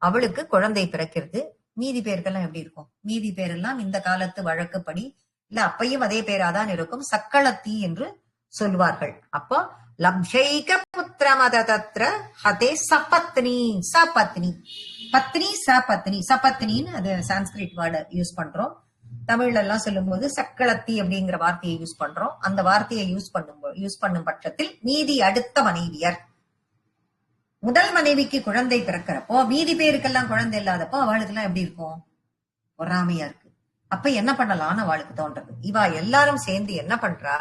S1: அவளுக்கு குழந்தை பிறக்கிறது. மீதி பேருக்கெல்லாம் எப்படி இருக்கும்? மீதி பேரெல்லாம் இந்த காலத்து வழக்குப்படி, இல்ல அப்பையும் அதே பேராதான் இருக்கும், சக்களத்தி என்று சொல்வார்கள். அப்போ லப்ஷைக புத்திரமத தத்ர ஹதே சபத்னி, சபத்னி, பத்னி சபத்னி, சபத்னின்னு அது சான்ஸ்கிரிட் வேர்டு யூஸ் பண்றோம். தமிழ்ல எல்லாம் சொல்லும் போது சக்களத்தி அப்படிங்கிற வார்த்தையை யூஸ் பண்றோம். அந்த வார்த்தையை யூஸ் பண்ணும் பட்சத்தில் மீதி அடுத்த மனைவியர், முதல் மனைவிக்கு குழந்தை பிறக்கிறப்போ மீதி பேருக்கெல்லாம் குழந்தை இல்லாதப்போ அவளுக்கு எல்லாம் எப்படி இருக்கும்? பொறாமையா இருக்கு. அப்ப என்ன பண்ணலாம்னு அவளுக்கு தோன்றது. இவா எல்லாரும் சேர்ந்து என்ன பண்றா?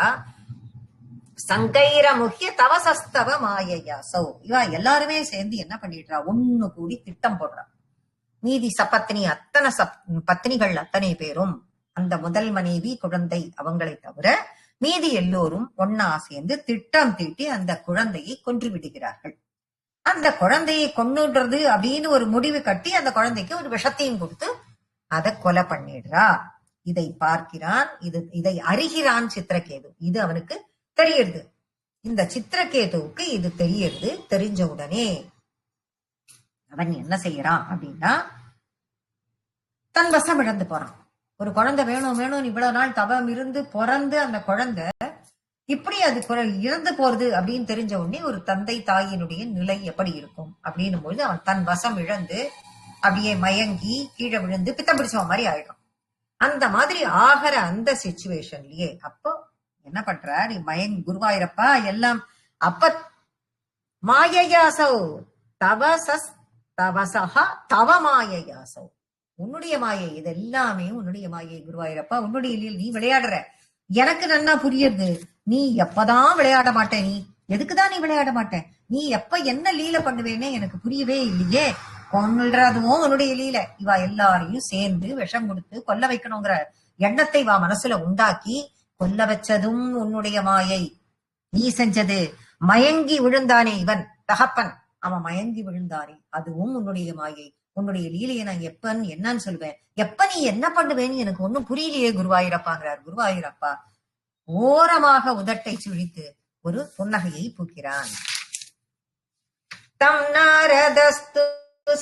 S1: சங்கைரமுஹ்ய தவசஸ்தவ மாயையாசௌ, இவா எல்லாருமே சேர்ந்து என்ன பண்ணிடுறா? ஒண்ணு கூடி திட்டம் போடுறா. மீதி சபத்னி, அத்தனை பத்னிகள் அத்தனை பேரும், அந்த முதல் மனைவி குழந்தை அவங்களை தவிர மீதி எல்லோரும் ஒன்னா சேர்ந்து திட்டம் தீட்டி அந்த குழந்தையை கொன்று விடுகிறார்கள். அந்த குழந்தையை கொன்னுடுறது அப்படின்னு ஒரு முடிவு கட்டி அந்த குழந்தைக்கு ஒரு விஷத்தையும் கொடுத்து அதை கொலை பண்ணிடுறா. இதை பார்க்கிறான், இதை அறிகிறான் சித்திரகேது. இது அவனுக்கு தெரியுது. இந்த சித்திரகேதுவுக்கு இது தெரியுது. தெரிஞ்ச உடனே அவன் என்ன செய்யறான் அப்படின்னா, தன் வசம் இழந்து போறான். ஒரு குழந்தை வேணும் வேணும் இவ்வளவு நாள் தவம் இருந்து பிறந்து அந்த குழந்தை இப்படி அது இறந்து போறது அப்படின்னு தெரிஞ்ச உடனே ஒரு தந்தை தாயினுடைய நிலை எப்படி இருக்கும் அப்படின்னும் பொழுது அவன் தன் வசம் இழந்து அப்படியே மயங்கி கீழே விழுந்து பித்தம் பிடிச்சவன் மாதிரி ஆயிடும். அந்த மாதிரி ஆகிற அந்த சிச்சுவேஷன்லயே அப்போ என்ன பண்றார்? குருவாயிரப்பா எல்லாம் அப்ப மாயையாசௌ தவசஸ் தவசஹா தவ மாயையாசௌ, உன்னுடைய மாயை, இது எல்லாமே உன்னுடைய மாயை குருவாயிரப்பா. உன்னுடைய இல்லையில் நீ விளையாடுற, எனக்கு நன்னா புரியுது. நீ எப்பதான் விளையாட மாட்டேன், நீ எதுக்குதான் நீ விளையாட மாட்டேன், நீ எப்ப என்ன லீலை பண்ணுவேன்னு எனக்கு புரியவே இல்லையே. கொன்றதும் உன்னுடைய லீலை. இவா எல்லாரையும் சேர்ந்து விஷம் கொடுத்து கொல்ல வைக்கணுங்கிற எண்ணத்தை வா மனசுல உண்டாக்கி கொல்ல வச்சதும் உன்னுடைய மாயை. நீ செஞ்சது மயங்கி விழுந்தானே இவன் தகப்பன், அவன் மயங்கி விழுந்தானே, அதுவும் உன்னுடைய மாயை. உன்னுடைய லீலையை நான் எப்பன்னு என்னன்னு சொல்லுவேன், எப்ப நீ என்ன பண்ணுவேன்னு எனக்கு ஒன்னும் புரியலையே குருவாயிரப்பாங்கிறார். குருவாயிரப்பா ஓரமாக உதட்டை சுழித்து ஒரு புன்னகையை பூக்கிறான். தம் நாரதஸ்து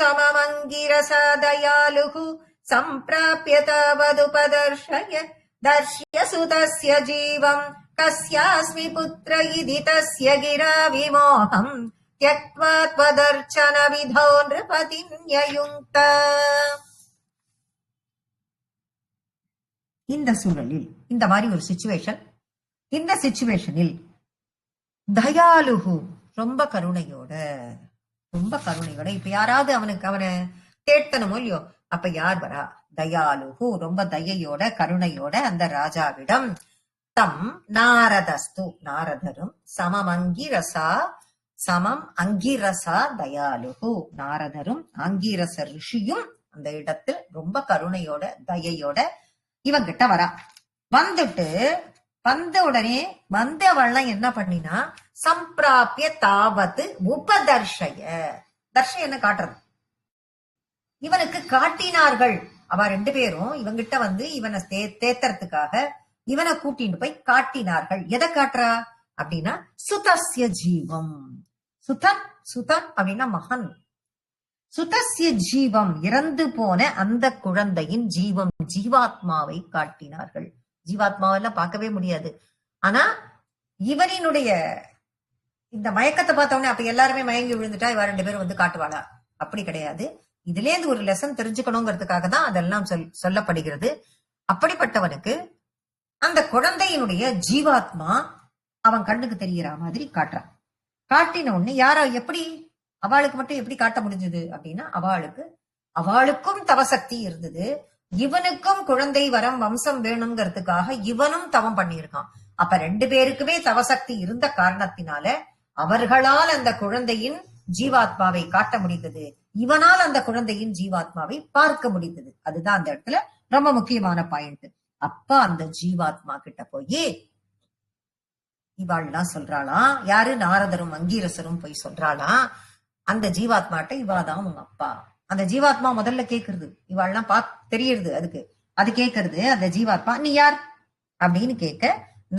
S1: சமமங்கிரசதயாலுஹு சம்பிராப்ய தாவதுபதர்ஷய தர்ஷ்ய சுதஸ்ய ஜீவம் கஸ்யாஸ்மி புத்ர இதி தஸ்ய கிரா விமோகம் த்யக்த்வா த்வதர்ச்சன விதோ நிருபதின்யயுங்க்த. இந்த சூழலில், இந்த மாதிரி ஒரு சிச்சுவேஷன், இந்த சிச்சுவேஷனில் தயாலுகு ரொம்ப கருணையோட, ரொம்ப கருணையோட. இப்ப யாராவது அவனை தேட்டணுமோ இல்லையோ, அப்ப யார் வரா? தயாலுகு ரொம்ப தயையோட கருணையோட அந்த ராஜாவிடம் தம் நாரதஸ்து நாரதரும் சமம் அங்கிரசா தயாலுகு நாரதரும் அங்கிரச ரிஷியும் அந்த இடத்தில் ரொம்ப கருணையோட தயையோட இவங்கிட்ட வரா. வந்துட்டு வந்த உடனே வந்தவள்லாம் என்ன பண்ணினா சம்பிராபிய தாவது உபதர்ஷய தர்ஷயன்னு காட்டுறது. இவனுக்கு காட்டினார்கள். அவ 2 பேரும் இவங்கிட்ட வந்து இவனை தேத்தறதுக்காக இவனை கூட்டிட்டு போய் காட்டினார்கள். எதை காட்டுறா அப்படின்னா சுதஸ்ய ஜீவம். சுதன் அப்படின்னா மகன். சுதஸ்ய ஜீவம் இறந்து போன அந்த குழந்தையின் ஜீவம் ஜீவாத்மாவை காட்டினார்கள். ஜீவாத்மாவெல்லாம் பார்க்கவே முடியாது. ஆனா இவனினுடைய இந்த மயக்கத்தை பார்த்தவொடனே அப்ப எல்லாருமே மயங்கி விழுந்துட்டா இவ 2 பேரும் வந்து காட்டுவாளா? அப்படி கிடையாது. இதுல இருந்து ஒரு லெசன் தெரிஞ்சுக்கணுங்கிறதுக்காக தான் அதெல்லாம் சொல்லப்படுகிறது. அப்படிப்பட்டவனுக்கு அந்த குழந்தையினுடைய ஜீவாத்மா அவன் கண்ணுக்கு தெரியற மாதிரி காட்டுறான். காட்டின உடனே யாரா எப்படி அவளுக்கு மட்டும் எப்படி காட்ட முடிஞ்சது அப்படின்னா அவளுக்கும் தவசக்தி இருந்தது. இவனுக்கும் குழந்தை வரம் வம்சம் வேணுங்கிறதுக்காக இவனும் தவம் பண்ணியிருக்கான். அப்ப 2 பேருக்குமே தவசக்தி இருந்த காரணத்தினால அவர்களால் அந்த குழந்தையின் ஜீவாத்மாவை காட்ட முடிந்தது. இவனால் அந்த குழந்தையின் ஜீவாத்மாவை பார்க்க முடிந்தது. அதுதான் அந்த இடத்துல ரொம்ப முக்கியமான பாயிண்ட். அப்ப அந்த ஜீவாத்மா கிட்ட போய் இவாள்லாம் சொல்றாளாம். யாரு? நாரதரும் அங்கீரசரும் போய் சொல்றாளாம் அந்த ஜீவாத்மாட்ட, இவாதான் உங்க அப்பா. அந்த ஜீவாத்மா முதல்ல கேக்குறது, இவாள்லாம் தெரியுது அதுக்கு. அது கேக்குறது அந்த ஜீவாத்மா, நீ யார் அப்படின்னு கேட்க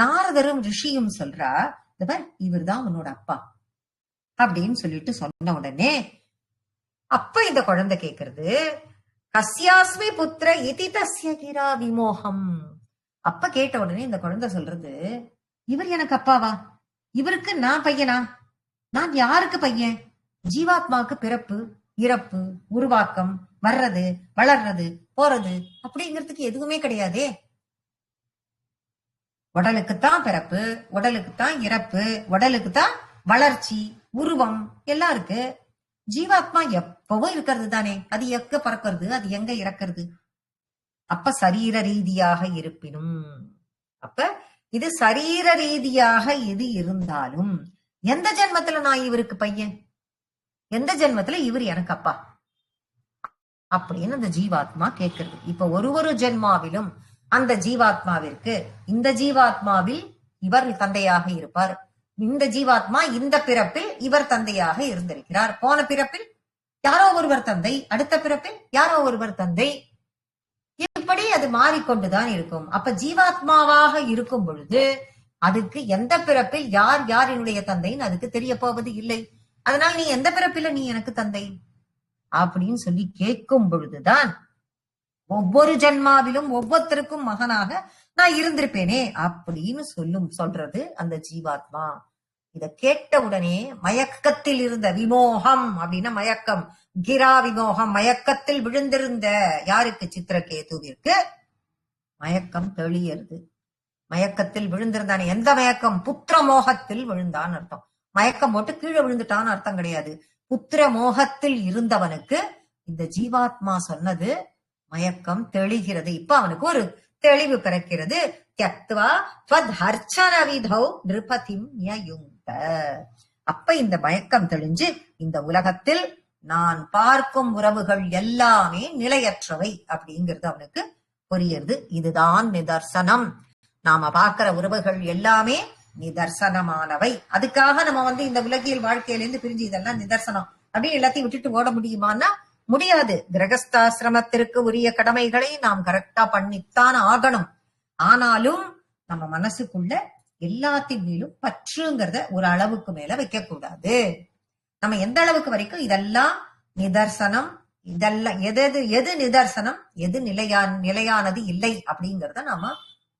S1: நாரதரும் ரிஷியும் சொல்றா, இவர்தான் உன்னோட அப்பா அப்படின்னு சொல்லிட்டு சொன்ன உடனே அப்ப இந்த குழந்தை கேக்குறது, கஸ்யாஸ்மி புத்திர இதி தஸ்ய கிரா விமோகம். அப்ப கேட்ட உடனே இந்த குழந்தை சொல்றது, இவர் எனக்கு அப்பாவா? இவருக்கு நான் பையனா? நான் யாருக்கு பையன்? ஜீவாத்மாவுக்கு பிறப்பு இறப்பு உருவாக்கம் வர்றது வளர்றது போறது அப்படிங்கிறதுக்கு எதுவுமே கிடையாதே. உடலுக்குத்தான் பிறப்பு, உடலுக்குத்தான் இறப்பு, உடலுக்குத்தான் வளர்ச்சி உருவம் எல்லாம் இருக்கு. ஜீவாத்மா எப்பவும் இருக்கிறது தானே. அது எங்க பறக்கிறது, அது எங்க இறக்கிறது? அப்ப சரீர ரீதியாக இருப்பினும், அப்ப இது சரீர ரீதியாக எது இருந்தாலும் எந்த ஜென்மத்துல நான் இவருக்கு பையன், எந்த ஜென்மத்துல இவர் எனக்கு அப்பா அப்படின்னு அந்த ஜீவாத்மா கேட்கிறது. இப்ப ஒரு ஜென்மாவிலும் அந்த ஜீவாத்மாவிற்கு இந்த ஜீவாத்மாவில் இவர் தந்தையாக இருப்பார், இந்த ஜீவாத்மா இந்த பிறப்பில் இவர் தந்தையாக இருந்திருக்கிறார், போன பிறப்பில் யாரோ ஒருவர் தந்தை, அடுத்த பிறப்பில் யாரோ ஒருவர் தந்தை, இப்படி அது மாறிக்கொண்டுதான் இருக்கும். அப்ப ஜீவாத்மாவாக இருக்கும் பொழுது அதுக்கு எந்த பிறப்பில் யார் யாரினுடைய தந்தைன்னு அதுக்கு தெரிய போவது இல்லை. அதனால நீ எந்த பிறப்பில நீ எனக்கு தந்தை அப்படின்னு சொல்லி கேட்கும் பொழுதுதான் ஒவ்வொரு ஜென்மாவிலும் ஒவ்வொருத்தருக்கும் மகனாக நான் இருந்திருப்பேனே அப்படின்னு சொல்றது அந்த ஜீவாத்மா. இத கேட்ட உடனே மயக்கத்தில் இருந்த விமோகம் அப்படின்னா மயக்கம், கிரா விமோகம், மயக்கத்தில் விழுந்திருந்த யாருக்கு? சித்திரகேதுவிற்கு மயக்கம் தெளியறது. மயக்கத்தில் விழுந்திருந்தானே, எந்த மயக்கம்? புத்திர மோகத்தில் விழுந்தான் அர்த்தம். மயக்கம் போட்டு கீழே விழுந்துட்டான்னு அர்த்தம் கிடையாது. புத்திர மோகத்தில் இருந்தவனுக்கு இந்த ஜீவாத்மா சொன்னது மயக்கம் தெளிகிறது. இப்ப அவனுக்கு ஒரு தெளிவு பிறக்கிறது. அப்ப இந்த மயக்கம் தெளிஞ்சு இந்த உலகத்தில் நான் பார்க்கும் உறவுகள் எல்லாமே நிலையற்றவை அப்படிங்கிறது அவனுக்கு புரியுது. இதுதான் நிதர்சனம். நாம பார்க்கிற உறவுகள் எல்லாமே நிதர்சனமானவை. அதுக்காக நம்ம இந்த உலகியல் வாழ்க்கையிலிருந்து பிரிஞ்சு இதெல்லாம் நிதர்சனம் அப்படின்னு எல்லாத்தையும் விட்டுட்டு ஓட முடியுமான்னா முடியாது. கிரகஸ்தாசிரமத்திற்கு உரிய கடமைகளை நாம் கரெக்டா பண்ணித்தான் ஆகணும். ஆனாலும் நம்ம மனசுக்குள்ள எல்லாத்தின் மேலும் பற்றுங்கிறத ஒரு அளவுக்கு மேல வைக்க கூடாது. நம்ம எந்த அளவுக்கு வரைக்கும் இதெல்லாம் நிதர்சனம், இதெல்லாம் எது நிதர்சனம், எது நிலையானது இல்லை அப்படிங்கறத நாம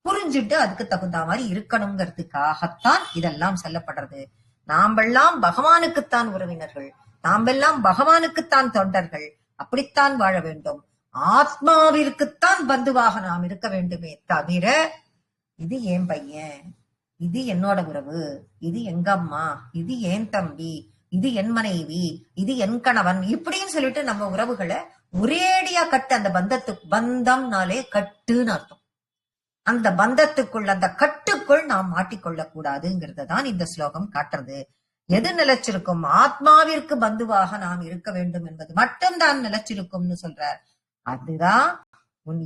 S1: புரிஞ்சுட்டு அதுக்கு தகுந்த மாதிரி இருக்கணுங்கிறதுக்காகத்தான் இதெல்லாம் சொல்லப்படுறது. நாமெல்லாம் பகவானுக்குத்தான் உறவினர்கள், நாமெல்லாம் பகவானுக்குத்தான் தொண்டர்கள், அப்படித்தான் வாழ வேண்டும். ஆத்மாவிற்குத்தான் பந்துவாக நாம் இருக்க வேண்டுமே தவிர இது ஏன் பையன், இது என்னோட உறவு, இது எங்க அம்மா, இது என் தம்பி, இது என் மனைவி, இது என் கணவன், இப்படின்னு சொல்லிட்டு நம்ம உறவுகளை ஒரேடியா கட்டு. அந்த பந்தம்னாலே கட்டுன்னு அர்த்தம். அந்த பந்தத்துக்குள், அந்த கட்டுக்குள் நாம் மாட்டிக்கொள்ள கூடாதுங்கிறதான் இந்த ஸ்லோகம் காட்டுறது. எது நிலைச்சிருக்கும்? ஆத்மாவிற்கு பந்துவாக நாம் இருக்க வேண்டும் என்பது மட்டும்தான் நிலைச்சிருக்கும்னு சொல்றார். அதுதான்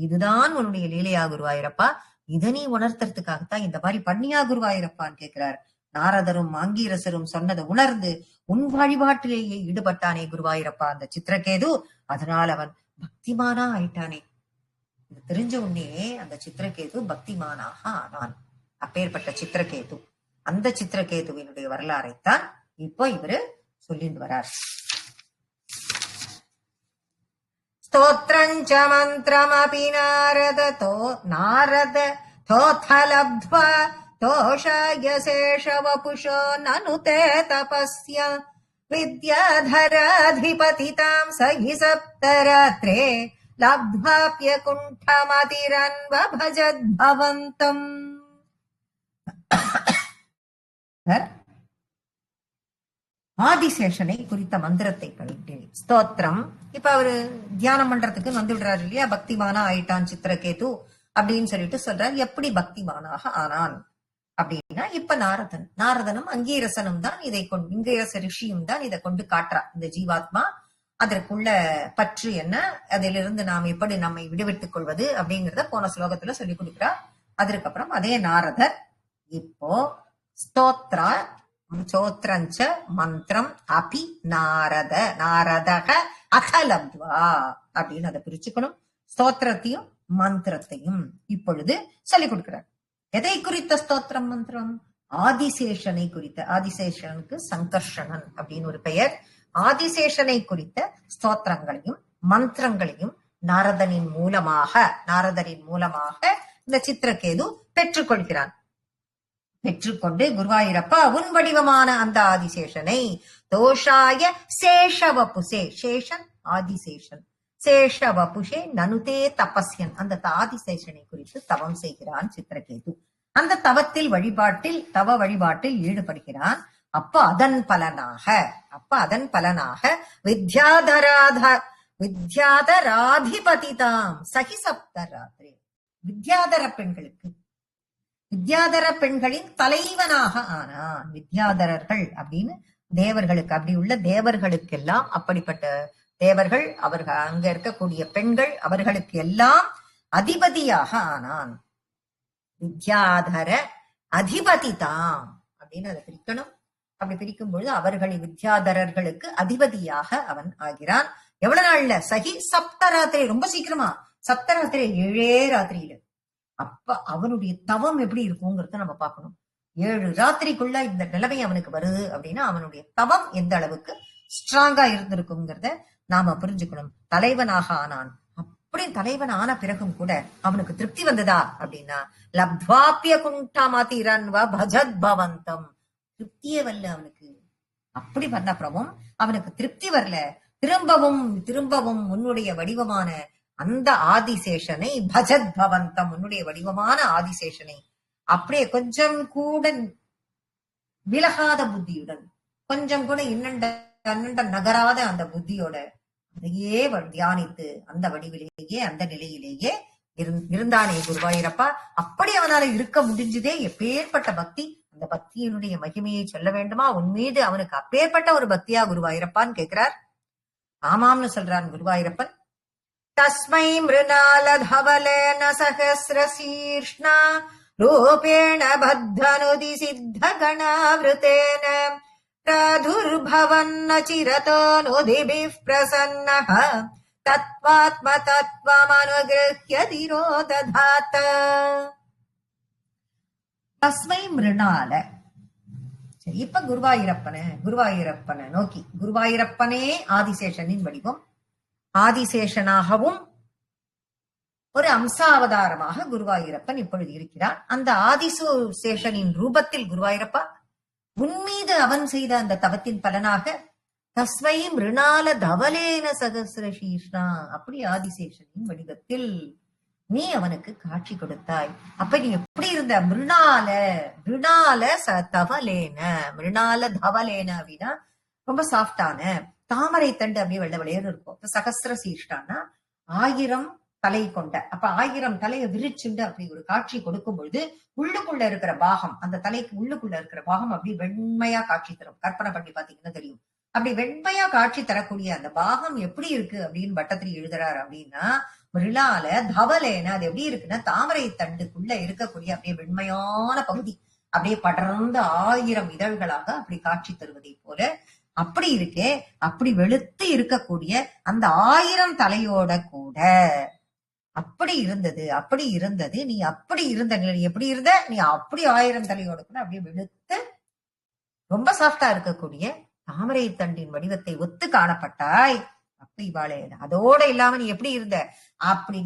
S1: இதுதான் உன்னுடைய லீலையா குருவாயிரப்பா, இதை நீ உணர்த்துறதுக்காகத்தான் இந்த மாதிரி பண்ணியா குருவாயிரப்பான்னு கேட்கிறார். நாரதரும் ஆங்கீரசரும் சொன்னதை உணர்ந்து உன் வழிபாட்டிலேயே ஈடுபட்டானே குருவாயிரப்பா அந்த சித்திரகேது. அதனால் அவன் பக்திமானா ஆயிட்டானே. இது தெரிஞ்ச உடனே அந்த சித்திரகேது பக்திமானாக ஆனான். அப்பேற்பட்ட சித்திரகேது, அந்த சித்திரகேதுவினுடைய வரலாறைத்தான் இப்போ இவரு சொல்லிட்டு வரார். ஸ்தோத்ரஞ்ச மந்திரமபி நாரத தோதலப்த்வா தோஷாய சேஷவபுஷோ நனு தே தபஸ்ய வித்யாதராதிபதிதாம் சஹி சப்தராத்ரே லப்த்வாப்ய குண்டமதிரன்வ பஜத்பவந்தம். ஆதிசேஷனை குறித்த மந்திரத்தை படித்தேன். ஸ்தோத்திரம். இப்ப அவரு தியானம் பண்றதுக்கு வந்து விடுறாரு இல்லையா, பக்திமானா ஆயிட்டான் சித்திரகேது அப்படின்னு சொல்லிட்டு சொல்றாரு. எப்படி பக்திமானாக ஆனான் அப்படின்னா, இப்ப நாரதனும் அங்கீரசனும் தான் இதை கொண்டு, அங்கீரச ரிஷியும் தான் இதை கொண்டு காட்டுறா. இந்த ஜீவாத்மா அதற்குள்ள பற்று என்ன, அதிலிருந்து நாம் எப்படி நம்மை விடுவிட்டுக் கொள்வது அப்படிங்கிறத போன ஸ்லோகத்துல சொல்லி கொடுக்கிறா. அதற்கப்புறம் அதே நாரதர் இப்போ ஸ்தோத்ரா சோத்ரஞ்ச மந்திரம் அபி நாரதக அகலப்த்வா அப்படின்னு அதை பிரிச்சுக்கணும். ஸ்தோத்திரத்தையும் மந்திரத்தையும் இப்பொழுது சொல்லிக் கொடுக்கிறார். எதை குறித்த ஸ்தோத்திரம் மந்திரம்? ஆதிசேஷனை குறித்த. ஆதிசேஷனுக்கு சங்கர்ஷணன் அப்படின்னு ஒரு பெயர். ஆதிசேஷனை குறித்த ஸ்தோத்திரங்களையும் மந்திரங்களையும் நாரதனின் மூலமாக இந்த சித்திரகேது பெற்றுக்கொள்கிறான். பெற்றுக்கொண்டு குருவாயிரப்பா உன் வடிவமான அந்த ஆதிசேஷனை தோஷாய சேஷவபுசே, சேஷன் ஆதிசேஷன், சேஷவபுஷே நனுதே தபஸ்யன், அந்த ஆதிசேஷனை குறித்து தவம் செய்கிறான் சித்திரகேது. அந்த தவ வழிபாட்டில் ஈடுபடுகிறான். அப்ப அதன் பலனாக வித்யாதராதிபதிதாம் சகி சப்தராத்ரே, வித்யாதர பெண்களின் தலைவனாக ஆனான். வித்யாதரர்கள் அப்படின்னு தேவர்களுக்கு, அப்படி உள்ள தேவர்களுக்கெல்லாம், அப்படிப்பட்ட தேவர்கள், அவர்கள் அங்க இருக்கக்கூடிய பெண்கள், அவர்களுக்கு எல்லாம் அதிபதியாக ஆனான். வித்யாதர அதிபதிதாம் அப்படின்னு அதை பிரிக்கணும். அப்படி பிரிக்கும் பொழுது அவர்களின் வித்யாதரர்களுக்கு அதிபதியாக அவன் ஆகிறான். எவ்வளவு நாள்ல? சகி சப்தராத்திரி, ரொம்ப சீக்கிரமா. சப்தராத்திரி 7 ராத்திரியில. அப்ப அவனுடைய தவம் எப்படி இருக்குங்கிறத நம்ம பார்க்கணும். 7 ராத்திரிக்குள்ள இந்த நிலைமை அவனுக்கு வருது அப்படின்னா அவனுடைய தவம் எந்த அளவுக்கு ஸ்ட்ராங்கா இருந்திருக்குங்கிறத நாம புரிஞ்சுக்கணும். தலைவனாக ஆனான். அப்படி தலைவன் ஆன பிறகும் கூட அவனுக்கு திருப்தி வந்ததா அப்படின்னா, லப்த்வாப்ய குண்டமதிரன்வ பஜத்பவந்தம், திருப்தியே வரல அவனுக்கு. அப்படி பண்ண அப்புறமும் அவனுக்கு திருப்தி வரல. திரும்பவும் உன்னுடைய வடிவமான அந்த ஆதிசேஷனை, பஜத் பவந்தம், உன்னுடைய வடிவமான ஆதிசேஷனை அப்படியே கொஞ்சம் கூட விலகாத புத்தியுடன், கொஞ்சம் கூட இன்னண்ட நகராத அந்த புத்தியோட அதையே தியானித்து அந்த வடிவிலேயே, அந்த நிலையிலேயே இருந்தானே குருவாயிரப்பா. அப்படி அவனால இருக்க முடிஞ்சதே. எப்பேற்பட்ட பக்தி! அந்த பக்தியினுடைய மகிமையை சொல்ல வேண்டுமா? உன் மீது அவனுக்கு அப்பேற்பட்ட ஒரு பக்தியா குருவாயிரப்பான்னு கேட்கிறார். ஆமாம்னு சொல்றான் குருவாயிரப்பன். தஸ்மை மிருணால தவலேன சஹஸ்ரசீர்ஷ்ணா ரூபேண பத்தனுதி சித்த கணாவிருத்தேன பிராதுர்பவன்ன சிரதோனுதிபிஃ பிரசன்னஹ தத்வாத்ம தத்வமனுக்ருஹ்ய திரோததாத. தஸ்மை மிருணால. சரி, இப்ப குருவாயூரப்பனை நோக்கி, குருவாயூரப்பனே ஆதிசேஷனின் வடிவம். ஆதிசேஷனாகவும் ஒரு அம்சாவதாரமாக குருவாயூரப்பன் இப்பொழுது இருக்கிறான். அந்த ஆதிசேஷனின் ரூபத்தில் குருவாயூரப்பா உன்மீது அவன் செய்த அந்த தவத்தின் பலனாக தஸ்மை மிருணால தவலேன சகஸ்ர சீர்ஷ்ணா, அப்படி ஆதிசேஷனின் வடிவத்தில் நீ அவனுக்கு காட்சி கொடுத்தாய். அப்ப நீ எப்படி இருந்த? மிருணால மிருணால தவலேன, மிருணால தவலேன அப்படின்னா ரொம்ப சாஃப்டான தாமரை தண்டு அப்படியே வெள்ள வெளியேறு இருக்கும். இப்ப சகஸ்ர சீர்ஷ்டான்னா 1000 தலை கொண்ட, அப்ப 1000 தலையை விரிச்சுண்டு அப்படி ஒரு காட்சி கொடுக்கும் பொழுது உள்ளுக்குள்ள இருக்கிற பாகம், அந்த தலைக்கு உள்ளுக்குள்ள இருக்கிற பாகம் அப்படி வெண்மையா காட்சி தரும். கற்பனை பண்ணி பாத்தீங்கன்னா தெரியும். அப்படி வெண்மையா காட்சி தரக்கூடிய அந்த பாகம் எப்படி இருக்கு அப்படின்னு பட்டத்திரி எழுதுறாரு அப்படின்னா, மிருளால தவலேன அது எப்படி இருக்குன்னா தாமரை தண்டுக்குள்ள இருக்கக்கூடிய அப்படியே வெண்மையான பகுதி அப்படியே படர்ந்த 1000 இதழ்களாக அப்படி காட்சி தருவதை போல அப்படி இருக்கே. அப்படி வெளுத்து இருக்கக்கூடிய அந்த 1000 தலையோட கூட அப்படி இருந்தது, அப்படி இருந்தது. நீ அப்படி இருந்த நிலை எப்படி இருந்த? நீ அப்படி 1000 தலையோட கூட அப்படியே வெளுத்து ரொம்ப சாஃப்டா இருக்கக்கூடிய தாமரை தண்டின் வடிவத்தை ஒத்து காணப்பட்டாய். அப்படி இவாளே அதோட இல்லாம நீ எப்படி இருந்த? அப்படி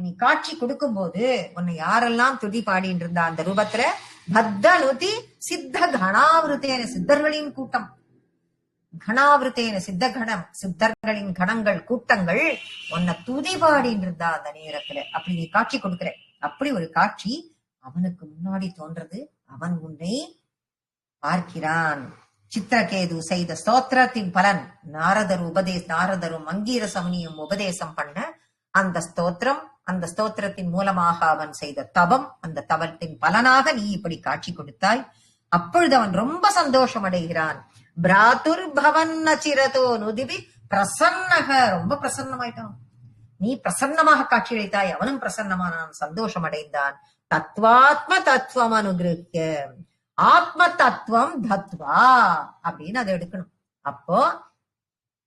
S1: நீ காட்சி கொடுக்கும் போது உன்னை யாரெல்லாம் துதி பாடிட்டு இருந்தா அந்த ரூபத்துல? பத்தனுதி சித்த கணாவிருத்தேன, சித்தர்களின் கூட்டம். கணாவிருத்தேன சித்த கணம், சித்தர்களின் கணங்கள் கூட்டங்கள் உன்னை துதி பாடிட்டு இருந்தா அந்த நேரத்துல. அப்படி நீ காட்சி கொடுக்கிற. அப்படி ஒரு காட்சி அவனுக்கு முன்னாடி தோன்றது. அவன் உன்னை பார்க்கிறான். சித்திரகேது செய்த ஸ்தோத்திரத்தின் பலன் நாரதரும் அங்கீரச முனியும் உபதேசம் பண்ண அந்த ஸ்தோத்திரம், அந்த ஸ்தோத்திரத்தின் மூலமாக அவன் செய்த தபம், அந்த தவத்தின் பலனாக நீ இப்படி காட்சி கொடுத்தாய். அப்பொழுது அவன் ரொம்ப சந்தோஷம் அடைகிறான். பிராதுர் பவன் அச்சிரதோ நுதிவி பிரசன்னக, ரொம்ப பிரசன்னமாயிட்டான். நீ பிரசன்னமாக காட்சி அளித்தாய், அவனும் பிரசன்னமானான், சந்தோஷம் அடைந்தான். தத்வாத்ம தத்துவம் அனுகிரக, ஆத்ம தத்துவம் தத்வா அப்படின்னு அதை எடுக்கணும்.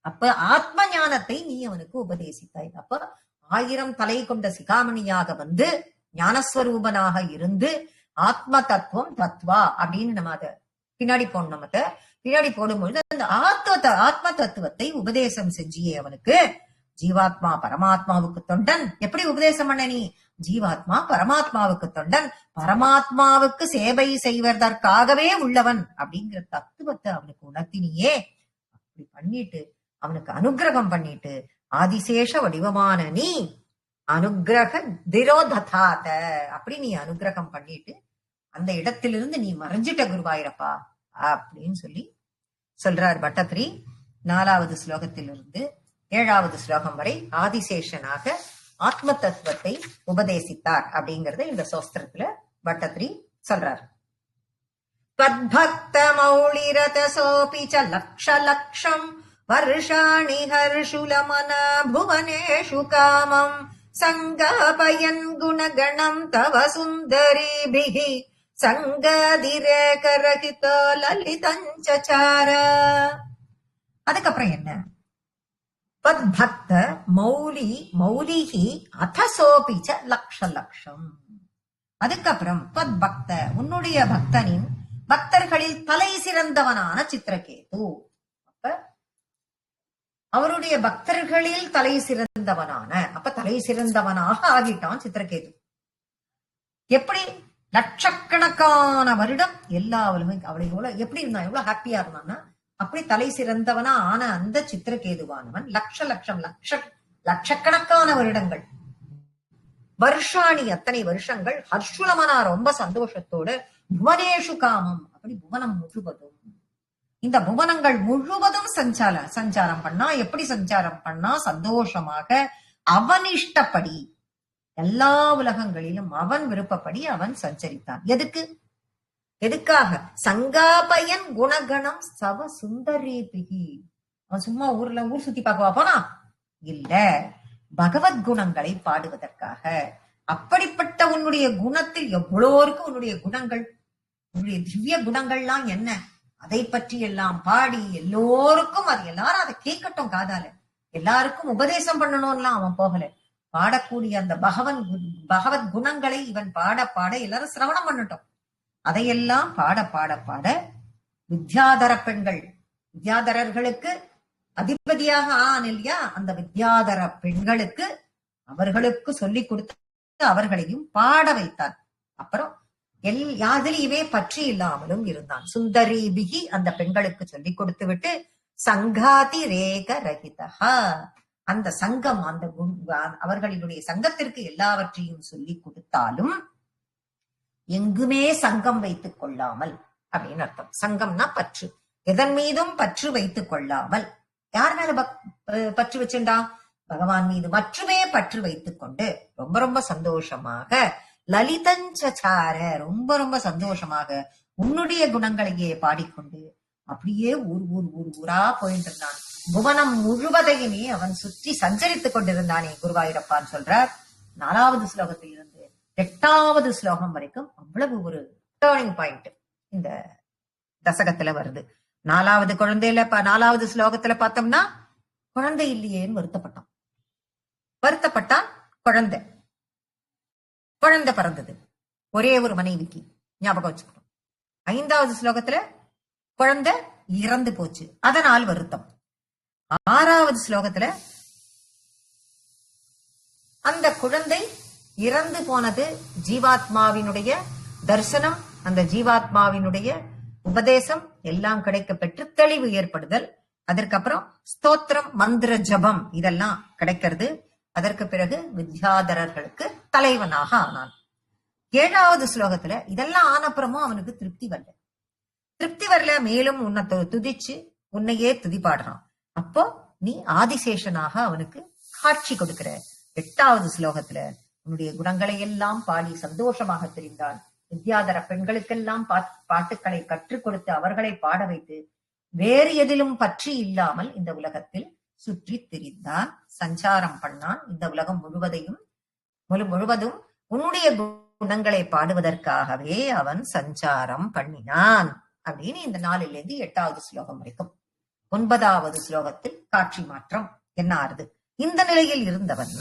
S1: அப்ப ஆத்ம ஞானத்தை நீ அவனுக்கு உபதேசித்தாய். அப்ப 1000 தலை கொண்ட சிகாமணியாக வந்து ஞானஸ்வரூபனாக இருந்து ஆத்ம தத்துவம் தத்வா அப்படின்னு நம்ம அதை பின்னாடி போடணும். நம்ம பின்னாடி போடும்பொழுது அந்த ஆத்ம தத்துவத்தை உபதேசம் செஞ்சியே அவனுக்கு. ஜீவாத்மா பரமாத்மாவுக்கு தொண்டன். எப்படி உபதேசம் பண்ண நீ? ஜீவாத்மா பரமாத்மாவுக்கு தொண்டன், பரமாத்மாவுக்கு சேவை செய்வதற்காகவே உள்ளவன் அப்படிங்கிற தத்துவத்தை அவனுக்கு உணர்த்தினியே. அப்படி பண்ணிட்டு அவனுக்கு அனுகிரகம் பண்ணிட்டு ஆதிசேஷ வடிவமான நீ அனுகிரக திரோததாத, அப்படி நீ அனுகிரகம் பண்ணிட்டு அந்த இடத்திலிருந்து நீ மறைஞ்சிட்ட குருவாயிரப்பா அப்படின்னு சொல்லி சொல்றார் பட்டத்திரி. 4வது ஸ்லோகத்திலிருந்து 7வது ஸ்லோகம் வரை ஆதிசேஷனாக ஆத்ம தத்துவத்தை உபதேசித்தார் அப்படிங்கறத இந்த சோஸ்திரத்துல பட்டத்திரி சொல்றார். தத்பக்த மௌளிரத சோபிச்ச லக்ஷ லக்ஷம் வருஷாணி ஹர்ஷுலமன புவனேஷு காமம் சங்கபயன் குணகணம் தவ சுந்தரிபிஹி சங்கதிரேகரகித லலிதஞ்சசார. அதுக்கப்புறம் என்ன? பக்த மௌலிஹி அதசோபிச்ச லக்ஷ லக்ஷம். அதுக்கப்புறம் பக்த உன்னுடைய பக்தனின் பக்தர்களில் தலை சிறந்தவனான சித்திரகேது. அப்ப அவருடைய பக்தர்களில் தலை சிறந்தவனான, அப்ப தலை சிறந்தவனாக ஆகிட்டான் சித்திரகேது. எப்படி? லட்சக்கணக்கான வருடம் எல்லா அவளை போல எப்படி இருந்தான், எவ்வளவு ஹாப்பியா இருந்தான்னா அப்படி தலை சிறந்தவனா ஆன அந்த சித்திரகேதுவானவன் லட்சக்கணக்கான வருடங்கள், வருஷாணி அத்தனை வருஷங்கள் ஹர்ஷுலமனா ரொம்ப சந்தோஷத்தோட புவனேஷு காமம், அப்படி புவனம் முழுவதும், இந்த புவனங்கள் முழுவதும் சஞ்சாரம் பண்ணா. எப்படி சஞ்சாரம் பண்ணா? சந்தோஷமாக அவன் இஷ்டப்படி எல்லா உலகங்களிலும் அவன் விருப்பப்படி அவன் சஞ்சரித்தான். எதுக்காக? சங்காபயன் குணகணம் சவ சுந்தரேபிகி. அவன் சும்மா ஊர் சுத்தி பார்க்கவா போனா? இல்ல, பகவத்குணங்களை பாடுவதற்காக. அப்படிப்பட்ட உன்னுடைய குணத்தில் எவ்வளோருக்கு உன்னுடைய குணங்கள், உன்னுடைய திவ்ய குணங்கள்லாம் என்ன, அதை பற்றி எல்லாம் பாடி எல்லோருக்கும் அது எல்லாரும் அதை கேட்கட்டும் காதால, எல்லாருக்கும் உபதேசம் பண்ணணும்லாம் அவன் போகல. பாடக்கூடிய அந்த பகவத் குணங்களை இவன் பாட பாட எல்லாரும் சிரவணம் பண்ணட்டும். அதையெல்லாம் பாட பாட பாட வித்யாதர பெண்கள், வித்யாதரர்களுக்கு அதிபதியாக ஆன் இல்லையா, அந்த வித்யாதர பெண்களுக்கு அவர்களுக்கு சொல்லிக் கொடுத்து அவர்களையும் பாட வைத்தான். அப்புறம் யாதிலையுமே பற்றி இல்லாமலும் இருந்தான். சுந்தரி பிகி அந்த பெண்களுக்கு சொல்லிக் கொடுத்து விட்டு சங்காதி ரேக ரகிதா, அந்த சங்கம், அந்த அவர்களுடைய சங்கத்திற்கு எல்லாவற்றையும் சொல்லி கொடுத்தாலும் எங்குமே சங்கம் வைத்துக் கொள்ளாமல் அப்படின்னு அர்த்தம். சங்கம்னா பற்று, எதன் மீதும் பற்று வைத்துக் கொள்ளாமல். யார் மேல பற்று வச்சிருந்தா? பகவான் மீது மட்டுமே பற்று வைத்துக் கொண்டு ரொம்ப ரொம்ப சந்தோஷமாக லலிதஞ்சார ரொம்ப ரொம்ப சந்தோஷமாக உன்னுடைய குணங்களையே பாடிக்கொண்டு அப்படியே ஊரா போயிட்டு இருந்தான். புவனம் முழுவதையுமே அவன் சுற்றி சஞ்சரித்துக் கொண்டிருந்தானே குருவாயூரப்பான்னு சொல்றார். 4வது ஸ்லோகத்தில் இருந்து 8வது ஸ்லோகம் வரைக்கும் அவ்வளவு ஒரு டேர்னிங் பாயிண்ட் இந்த தசகத்துல வருது. 4வது குழந்தையில 4வது ஸ்லோகத்துல பார்த்தோம்னா குழந்தை இல்லையேன்னு வருத்தப்பட்டான். குழந்தை பிறந்தது ஒரே ஒரு மனைவிக்கு, ஞாபகம் வச்சுக்கணும். 5வது ஸ்லோகத்துல குழந்தை இறந்து போச்சு, அதனால் வருத்தம். 6வது ஸ்லோகத்துல அந்த குழந்தை இறந்து போனது ஜீவாத்மாவினுடைய தரிசனம், அந்த ஜீவாத்மாவினுடைய உபதேசம் எல்லாம் கிடைக்க பெற்று தெளிவு ஏற்படுதல். அதற்கப்புறம் ஸ்தோத்திரம், மந்திர ஜபம் இதெல்லாம் கிடைக்கிறது. அதற்கு பிறகு வித்யாதரர்களுக்கு தலைவனாக ஆனான். 7வது ஸ்லோகத்துல இதெல்லாம் ஆனப்புறமும் அவனுக்கு திருப்தி வரல. மேலும் உன்னை துதிச்சு உன்னையே துதிப்பாடுறான். அப்போ நீ ஆதிசேஷனாக அவனுக்கு காட்சி கொடுக்கிற. 8வது ஸ்லோகத்துல உன்னுடைய குணங்களை எல்லாம் பாடி சந்தோஷமாக தெரிந்தான். வித்யாதர பெண்களுக்கெல்லாம் பாட்டுக்களை கற்றுக் கொடுத்து அவர்களை பாட வைத்து வேறு எதிலும் பற்றி இல்லாமல் இந்த உலகத்தில் சுற்றி திரிந்தான், சஞ்சாரம் பண்ணான். இந்த உலகம் முழுவதும் உன்னுடைய குணங்களை பாடுவதற்காகவே அவன் சஞ்சாரம் பண்ணினான் அப்படின்னு இந்த 4லிருந்து 8வது ஸ்லோகம் வரைக்கும். 9வது ஸ்லோகத்தில் காட்சி மாற்றம் என்ன ஆறுது? இந்த நிலையில் இருந்தவன்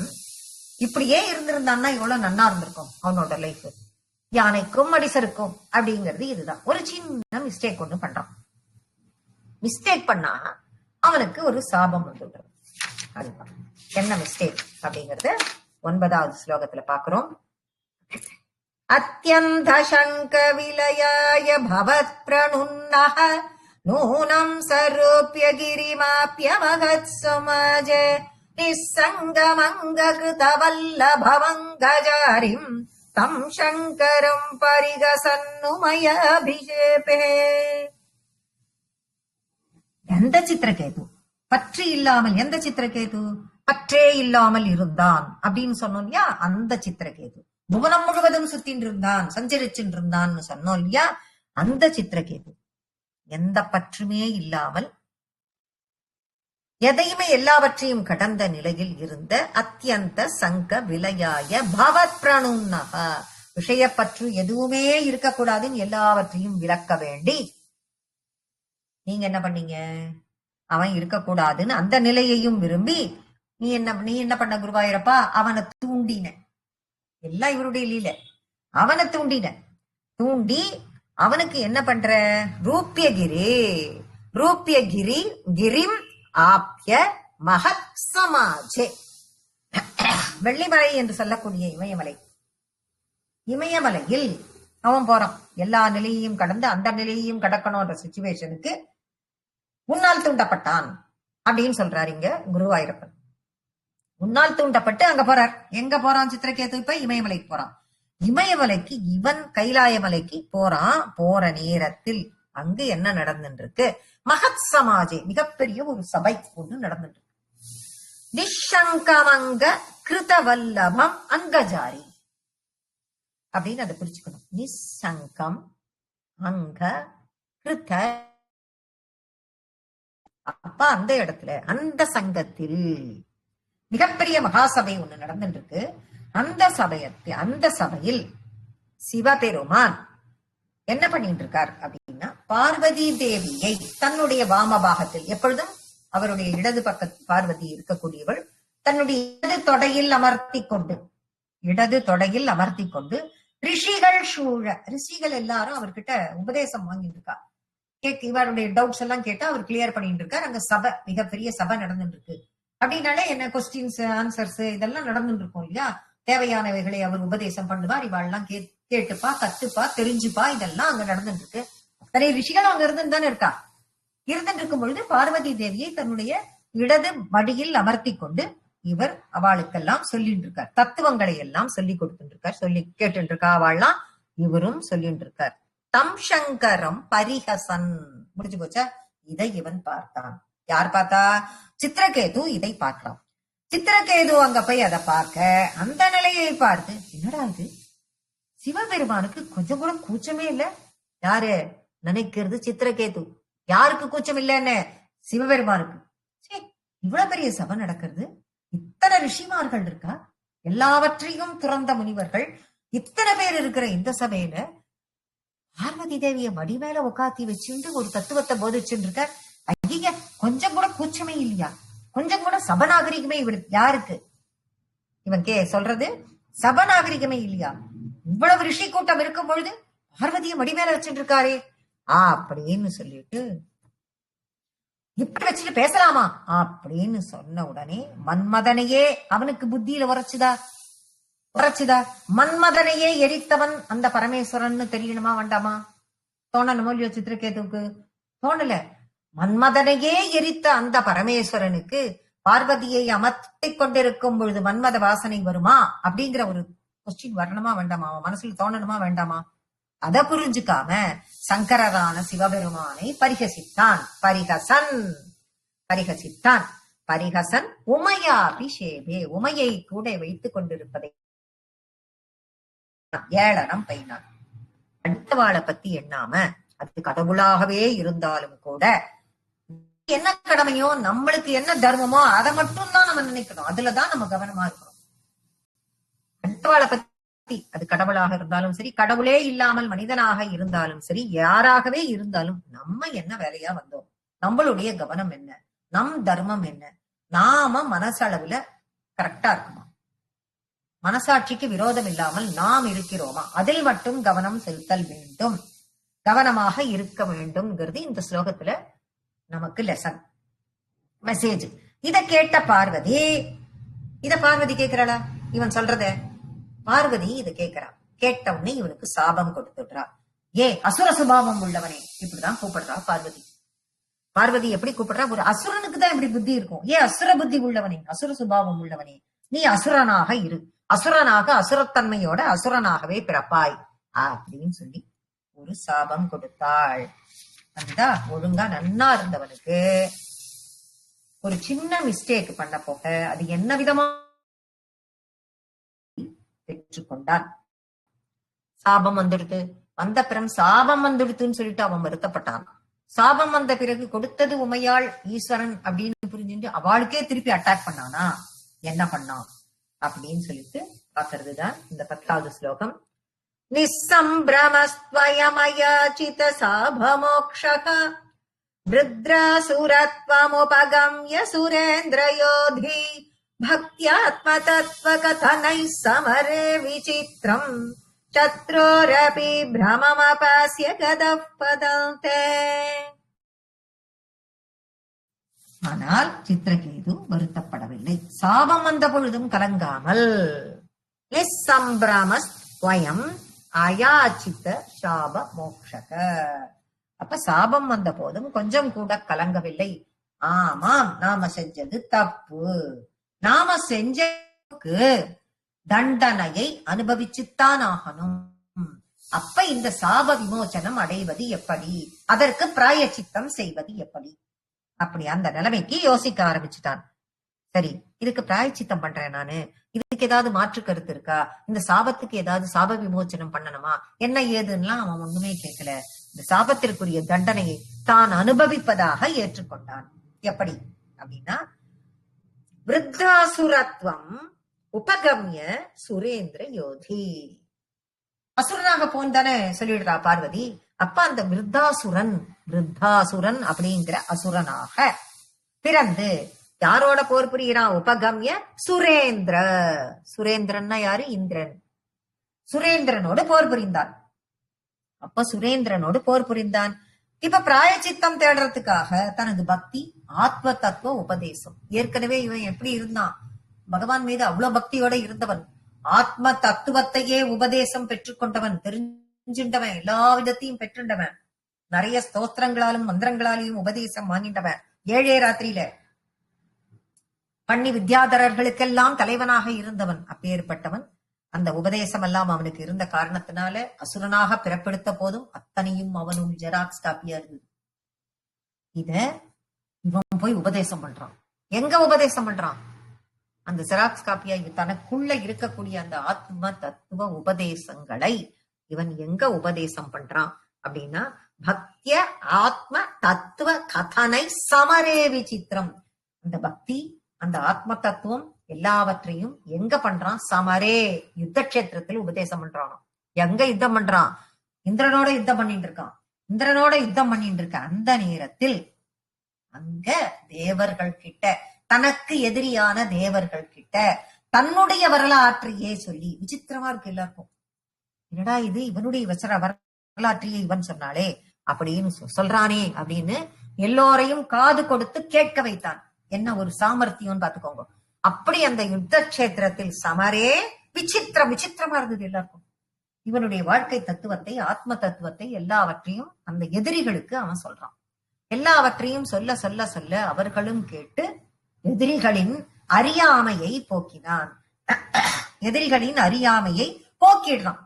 S1: இப்படியே இருந்திருந்தான்னா எவ்வளவு நன்னா இருந்திருக்கும் அவனோட லைஃப். யானைக்கும் அடிசருக்கும் அப்படிங்கிறது இதுதான். ஒரு சின்ன மிஸ்டேக் ஒண்ணு பண்றான். மிஸ்டேக் பண்ணா அவனுக்கு ஒரு சாபம் வந்துடுறது. அதுதான் என்ன மிஸ்டேக் அப்படிங்கறது 9வது ஸ்லோகத்துல பாக்குறோம். அத்யந்த சங்க விலயாய பவத் பிரணுன்னஹ நூனம் சரோப்ய கிரிமாப்ய மகத் சமாஜே நிசங்கமங்க கிருதவல்லபவங்கஜாரிம் தம் சங்கரம் பரிகசன்னுமய அபிஷேபே. எந்த சித்திரகேது பற்று இல்லாமல், எந்த சித்திரகேது பற்றே இல்லாமல் இருந்தான் அப்படின்னு சொன்னோம் இல்லையா, அந்த சித்திரகேது. புவனம் முழுவதும் சுத்தின்னு இருந்தான், சஞ்சரிச்சுட்டு இருந்தான்னு சொன்னோம் இல்லையா, அந்த சித்திரகேது. எந்த பற்றுமே இல்லாமல் எதையுமே எல்லாவற்றையும் கடந்த நிலையில் இருந்த அத்தியந்த சங்க விலையாய பவத் பிரணுன்னஹ, விஷயப்பற்று எதுவுமே இருக்கக்கூடாதுன்னு எல்லாவற்றையும் விளக்க வேண்டி நீங்க என்ன பண்ணீங்க? அவன் இருக்கக்கூடாதுன்னு அந்த நிலையையும் விரும்பி நீ என்ன பண்ண குருவாயூரப்பா? அவனை தூண்டின. எல்லாம் இவருடைய லீல. அவனை தூண்டி அவனுக்கு என்ன பண்ற? ரூபியகிரி கிரிம் ஆப்ய மகத் சமாஜே. வெள்ளிமலை என்று சொல்லக்கூடிய இமயமலையில் அவன் போறான். எல்லா நிலையையும் கடந்து அந்த நிலையையும் கடக்கணும்ன்ற சிச்சுவேஷனுக்கு முன்னால் தூண்டப்பட்டான் அப்படின்னு சொல்றாரு இங்க குருவாயூரப்பன். முன்னால் தூண்டப்பட்டு அங்க போறார். எங்க போறான் சித்திரகேது? இப்ப இமயமலைக்கு போறான். இமயமலைக்கு இவன் கைலாய மலைக்கு போறான். போற நேரத்தில் அங்கு என்ன நடந்துட்டு இருக்கு? மகத் சமாஜே, மிகப்பெரிய ஒரு சபை ஒன்று நடந்துட்டு இருக்கு. நிஷங்கமங்க கிருதவல்லபம் அங்கஜாரி அப்படின்னு அதை பிரிச்சுக்கணும். நிசங்கம் அங்க கிருத. அப்ப அந்த இடத்துல அந்த சங்கத்தில் மிகப்பெரிய மகாசபை ஒண்ணு நடந்துட்டு இருக்கு. அந்த சபையில் சிவபெருமான் என்ன பண்ணிட்டு இருக்கார் அப்படின்னா, பார்வதி தேவியை தன்னுடைய வாமபாகத்தில், எப்பொழுதும் அவருடைய இடது பக்க பார்வதி இருக்கக்கூடியவள் தன்னுடைய இடது தொடையில் அமர்த்தி கொண்டு ரிஷிகள் சூழ, ரிஷிகள் எல்லாரும் அவர்கிட்ட உபதேசம் வாங்கிட்டு இருக்கா. இவருடைய டவுட்ஸ் எல்லாம் கேட்டா அவர் கிளியர் பண்ணிட்டு இருக்காரு. அங்க சபை, மிகப்பெரிய சபை நடந்துட்டு இருக்கு. அப்படின்னாலே என்ன கொஸ்டின்ஸ் ஆன்சர்ஸ் இதெல்லாம் நடந்துட்டு இருக்கும் இல்லையா. தேவையானவைகளை அவர் உபதேசம் பண்ணுவார். இவாள்லாம் கேட்டுப்பா, கத்துப்பா, தெரிஞ்சுப்பா, இதெல்லாம் அங்க நடந்துட்டு இருக்கு. அத்தனை ரிஷிகள் அங்க இருந்துட்டு தானே இருக்கா. இருந்துட்டு இருக்கும் பொழுது பார்வதி தேவியை தன்னுடைய இடது மடியில் அமர்த்தி கொண்டு இவர் அவளுக்கெல்லாம் சொல்லிட்டு இருக்கார். தத்துவங்களை எல்லாம் சொல்லி கொடுத்துட்டு இருக்கார், சொல்லி கேட்டு இருக்கா அவள்லாம், இவரும் சொல்லிட்டு இருக்கார். தம் சங்கரம் பரிஹசன். முடிஞ்சு போச்சா? இதை இவன் பார்த்தான். யார் பார்த்தா? சித்திரகேது இதை பார்க்கலாம். சித்திரகேது அங்க போய் அதை பார்க்க, அந்த நிலையை பார்த்து, என்னடா இது, சிவபெருமானுக்கு கொஞ்சம் கூட கூச்சமே இல்ல. யாரு நினைக்கிறது? சித்திரகேது. யாருக்கு கூச்சம் இல்லைன்னு? சிவபெருமானுக்கு. இவ்வளவு பெரிய சபை நடக்கிறது, இத்தனை ரிஷிமார்கள் இருக்கா, எல்லாவற்றையும் துறந்த முனிவர்கள் இத்தனை பேர் இருக்கிற இந்த சபையில பார்வதி தேவிய மடி மேல உட்காத்தி வச்சுட்டு ஒரு தத்துவத்தை போதிச்சுட்டு இருக்க. ஐய, கொஞ்சம் கூட கூச்சமே இல்லையா? கொஞ்சம் கூட சபநாகரிகமே இவருக்கு யாருக்கு? இவன் சொல்றது சபநாகரிகமே இல்லையா? இவ்வளவு ரிஷி கூட்டம் இருக்கும் பொழுது பார்வதிய மடி மேல வச்சுட்டு இருக்காரே அப்படின்னு சொல்லிட்டு, இப்படி வச்சுட்டு பேசலாமா அப்படின்னு சொன்ன உடனே மன்மதனையே அவனுக்கு புத்தியில உரைச்சுதா? மன்மதனையே எரித்தவன் அந்த பரமேஸ்வரன் தெரியணுமா வேண்டாமா? தோணணுமோ இல்லையோ சித்திரகேதுவுக்கு? தோணல. மன்மதனையே எரித்த அந்த பரமேஸ்வரனுக்கு பார்வதியை அமர்த்தி கொண்டிருக்கும் பொழுது மன்மத வாசனை வருமா அப்படிங்கிற ஒரு கொஸ்டின் வரணுமா வேண்டாமா? அவன் மனசுல தோணணுமா வேண்டாமா? அத புரிஞ்சுக்காம சங்கரரான சிவபெருமானை பரிகசித்தான். பரிகசன் உமையாபிஷேபே, உமையை கூட வைத்துக் கொண்டிருப்பதை ஏளனம் பைனான். அடுத்தவாளை பத்தி எண்ணாம, அது கடவுளாகவே இருந்தாலும் கூட என்ன கடமையோ, நம்மளுக்கு என்ன தர்மமோ அதை மட்டும் தான் நம்ம நினைக்கணும். அதுலதான் நம்ம கவனமா இருக்கணும். அடுத்தவாளை பத்தி, அது கடவுளாக இருந்தாலும் சரி, கடவுளே இல்லாமல் மனிதனாக இருந்தாலும் சரி, யாராகவே இருந்தாலும் நம்ம என்ன வேலையா வந்தோம், நம்மளுடைய கவனம் என்ன, நம் தர்மம் என்ன, நாம மனசளவுல கரெக்டா இருக்குமா, மனசாட்சிக்கு விரோதம் இல்லாமல் நாம் இருக்கிறோமா, அதில் மட்டும் கவனம் செலுத்தல் வேண்டும், கவனமாக இருக்க வேண்டும்ங்கிறது இந்த ஸ்லோகத்துல நமக்கு லெசன், மெசேஜ். இத கேட்ட பார்வதி, கேட்கிறாளா? இவன் சொல்றத பார்வதி இத கேட்கிறா. கேட்ட உடனே இவனுக்கு சாபம் கொடுத்துடுறா. அசுர சுபாவம் உள்ளவனே, இப்படிதான் கூப்பிடுறா பார்வதி. பார்வதி எப்படி கூப்பிடுறா? ஒரு அசுரனுக்கு தான் இப்படி புத்தி இருக்கும். அசுர புத்தி உள்ளவனே, அசுர சுபாவம் உள்ளவனே, நீ அசுரனாக இரு, அசுரனாக அசுரத்தன்மையோட அசுரனாகவே பிறப்பாய் அப்படின்னு சொல்லி ஒரு சாபம் கொடுத்தாள். அதுதா ஒழுங்கா நன்னா இருந்தவனுக்கு ஒரு சின்ன மிஸ்டேக் பண்ண போக அது என்ன விதமா பெற்றுக்கொண்டான். சாபம் வந்துடுது. வந்த பிறம் சாபம் வந்துடுதுன்னு சொல்லிட்டு அவன் வருத்தப்பட்டான். சாபம் வந்த பிறகு கொடுத்தது உமையாள் ஈஸ்வரன் அப்படின்னு புரிஞ்சுட்டு அவளுக்கே திருப்பி அட்டாக் பண்ணானா? என்ன பண்ணான் அப்படின்னு சொல்லிட்டு பாக்குறதுதான் இந்த 10வது ஸ்லோகம். நிசம்பிரமஸ்வயமயாசித சாபமோக்ஷக ருத்ராசுரத்வமுபகம்ய சுரேந்திரயோதி பக்த்யாத்மதத்வகதனை சமரே விசித்ரம் சத்ரோரபி பிரமமபாஸ்ய கதப் பதந்தே. ஆனால் சித்திரகேது வருத்தப்படவில்லை. சாபம் வந்த பொழுதும் கலங்காமல் நிசம்பிரமஸ்வயம் அயாச்சித சாப மோக்ஷக, அப்ப சாபம் வந்த போதும் கொஞ்சம் கூட கலங்கவில்லை. ஆமாம், நாம செஞ்சது தப்பு, நாம செஞ்சதுக்கு தண்டனையை அனுபவிச்சுத்தான் ஆகணும். அப்ப இந்த சாப விமோச்சனம் அடைவது எப்படி, அதற்கு பிராயச்சித்தம் செய்வது எப்படி, அப்படி அந்த நிலைமைக்கு யோசிக்க ஆரம்பிச்சுட்டான். சரி, இதுக்கு பிராயச்சித்தம் பண்றேன் நானு, இதுக்கு ஏதாவது மாற்று கருத்து இருக்கா, இந்த சாபத்துக்கு ஏதாவது சாப விமோச்சனம் பண்ணணுமா, என்ன ஏதுன்னா அவன் ஒண்ணுமே கேட்கல. இந்த சாபத்திற்குரிய தண்டனையை தான் அனுபவிப்பதாக ஏற்றுக்கொண்டான். எப்படி அப்படின்னா, விருத்தாசுரத்வம் உபகம்ய சுரேந்திர யோதி, அசுரனாக போன்தானே சொல்லிடுறா பார்வதி. அப்ப அந்த விருத்தாசுரன் அப்படிங்கிற அசுரனாக பிறந்து யாரோட போர் புரிகிறான்? உபகம்ய சுரேந்திர, சுரேந்திரன்னா யாரு? இந்திரன். சுரேந்திரனோடு போர் புரிந்தான். அப்ப சுரேந்திரனோடு போர் புரிந்தான். இப்ப பிராயச்சித்தம் தேடுறதுக்காக தனது பக்தி ஆத்ம தத்துவ உபதேசம், ஏற்கனவே இவன் எப்படி இருந்தான், பகவான் மீது அவ்வளவு பக்தியோட இருந்தவன், ஆத்ம தத்துவத்தையே உபதேசம் பெற்றுக்கொண்டவன், தெரிஞ்சுண்டவன், எல்லா விதத்தையும் பெற்றுண்டவன், நிறைய ஸ்தோத்திரங்களாலும் மந்திரங்களாலையும் உபதேசம் வாங்கிட்டவன் 7 ராத்திரியில. பண்ணி வித்யாதரர்களுக்கெல்லாம் தலைவனாக இருந்தவன். அப்பேற்பட்டவன். அந்த உபதேசம் எல்லாம் அவனுக்கு இருந்த காரணத்தினால அசுரனாக பிறப்பெடுத்த போதும் அத்தனையும் அவனும் ஜெராக்ஸ் காப்பியா இருந்தது. இத இவன் போய் உபதேசம் பண்றான். எங்க உபதேசம் பண்றான்? அந்த ஜெராக்ஸ் காப்பியா தனக்குள்ள இருக்கக்கூடிய அந்த ஆத்ம தத்துவ உபதேசங்களை இவன் எங்க உபதேசம் பண்றான் அப்படின்னா, பக்திய ஆத்ம தத்துவ கதனை சமரே விசித்திரம். அந்த பக்தி, அந்த ஆத்ம தத்துவம் எல்லாவற்றையும் எங்க பண்றான்? சமரே, யுத்த கஷேத்திரத்தில் உபதேசம் பண்றானோ. எங்க யுத்தம் பண்றான்? இந்திரனோட யுத்தம் பண்ணிட்டு இருக்கான். இந்திரனோட யுத்தம் பண்ணிட்டு இருக்க அந்த நேரத்தில் அங்க தேவர்கள் கிட்ட, தனக்கு எதிரியான தேவர்கள் கிட்ட தன்னுடைய வரலாற்றையே சொல்லி, விசித்திரமா இருக்கு எல்லாருக்கும். என்னடா இது, இவனுடைய வரலாற்றையே இவன் சொன்னாலே அப்படின்னு சொல்றானே அப்படின்னு எல்லோரையும் காது கொடுத்து கேட்க வைத்தான். என்ன ஒரு சாமர்த்தியம் பாத்துக்கோங்க. அப்படி அந்த யுத்த கஷேத்திரத்தில் சமரே விசித்திரம், விசித்திரமா இருந்தது எல்லாருக்கும். இவனுடைய வாழ்க்கை தத்துவத்தை, ஆத்ம தத்துவத்தை எல்லாவற்றையும் அந்த எதிரிகளுக்கு அவன் சொல்றான். எல்லாவற்றையும் சொல்ல சொல்ல சொல்ல அவர்களும் கேட்டு எதிரிகளின் அறியாமையை போக்கினான். எதிரிகளின் அறியாமையை போக்கிடுறான்.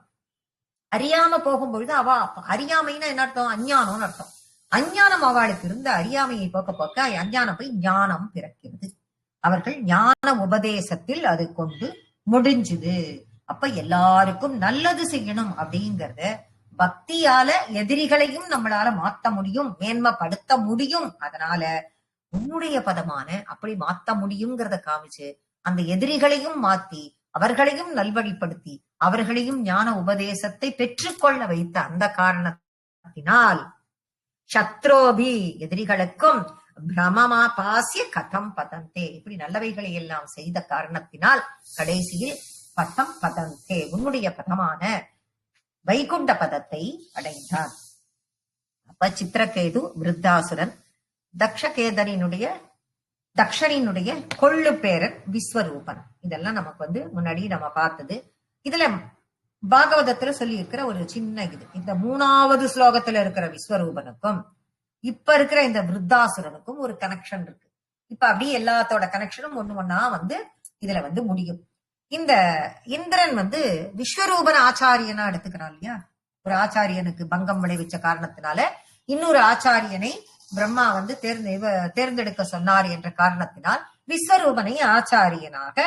S1: அறியாம போகும்பொழுது அவ, அறியாமைன்னா என்ன அர்த்தம்? அஞ்ஞானம்னு அர்த்தம். அஞ்ஞானம் அவளுக்கு இருந்த அறியாமையை போக்க போக்க அஞ்ஞானம் போய் ஞானம் பிறக்கிறது. அவர்கள் ஞான உபதேசத்தில் அது கொண்டு முடிஞ்சுது. அப்ப எல்லாருக்கும் நல்லது செய்யணும் அப்படிங்கறத பக்தியால எதிரிகளையும் நம்மளால மாத்த முடியும், மேன்மைப்படுத்த முடியும். அதனால உன்னுடைய பதமான அப்படி மாத்த முடியுங்கிறத காமிச்சு அந்த எதிரிகளையும் மாத்தி அவர்களையும் நல்வழிப்படுத்தி அவர்களையும் ஞான உபதேசத்தை பெற்றுக்கொள்ள வைத்த அந்த காரணத்தினால் சத்ரோபி எதிரிகளுக்கும் பிரமமா பாசிய கதம் பதந்தே, இப்படி நல்லவைகளை எல்லாம் செய்த காரணத்தினால் கடைசியில் பதம் பதந்தே, உன்னுடைய பதமான வைகுண்ட பதத்தை அடைந்தான். அப்ப சித்திரகேது விருத்தாசுரன் தக்ஷனினுடைய கொள்ளு பேரன் விஸ்வரூபன். இதெல்லாம் நமக்கு முன்னாடி நம்ம பார்த்தது. இதுல பாகவதத்துல சொல்லி இருக்கிற ஒரு சின்ன இந்த 3வது ஸ்லோகத்துல இருக்கிற விஸ்வரூபனுக்கும் இப்ப இருக்கிற இந்த விருத்தாசுரனுக்கும் ஒரு கனெக்ஷன் இருக்கு. இப்ப அப்படியே எல்லாத்தோட கனெக்ஷனும் ஒண்ணா இதுல முடியும். இந்த இந்திரன் விஸ்வரூபன் ஆச்சாரியனா எடுத்துக்கிறான் இல்லையா? ஒரு ஆச்சாரியனுக்கு பங்கம் விளைவிச்ச காரணத்தினால இன்னொரு ஆச்சாரியனை பிரம்மா தேர்ந்தெடுக்க சொன்னார் என்ற காரணத்தினால் விஸ்வரூபனை ஆச்சாரியனாக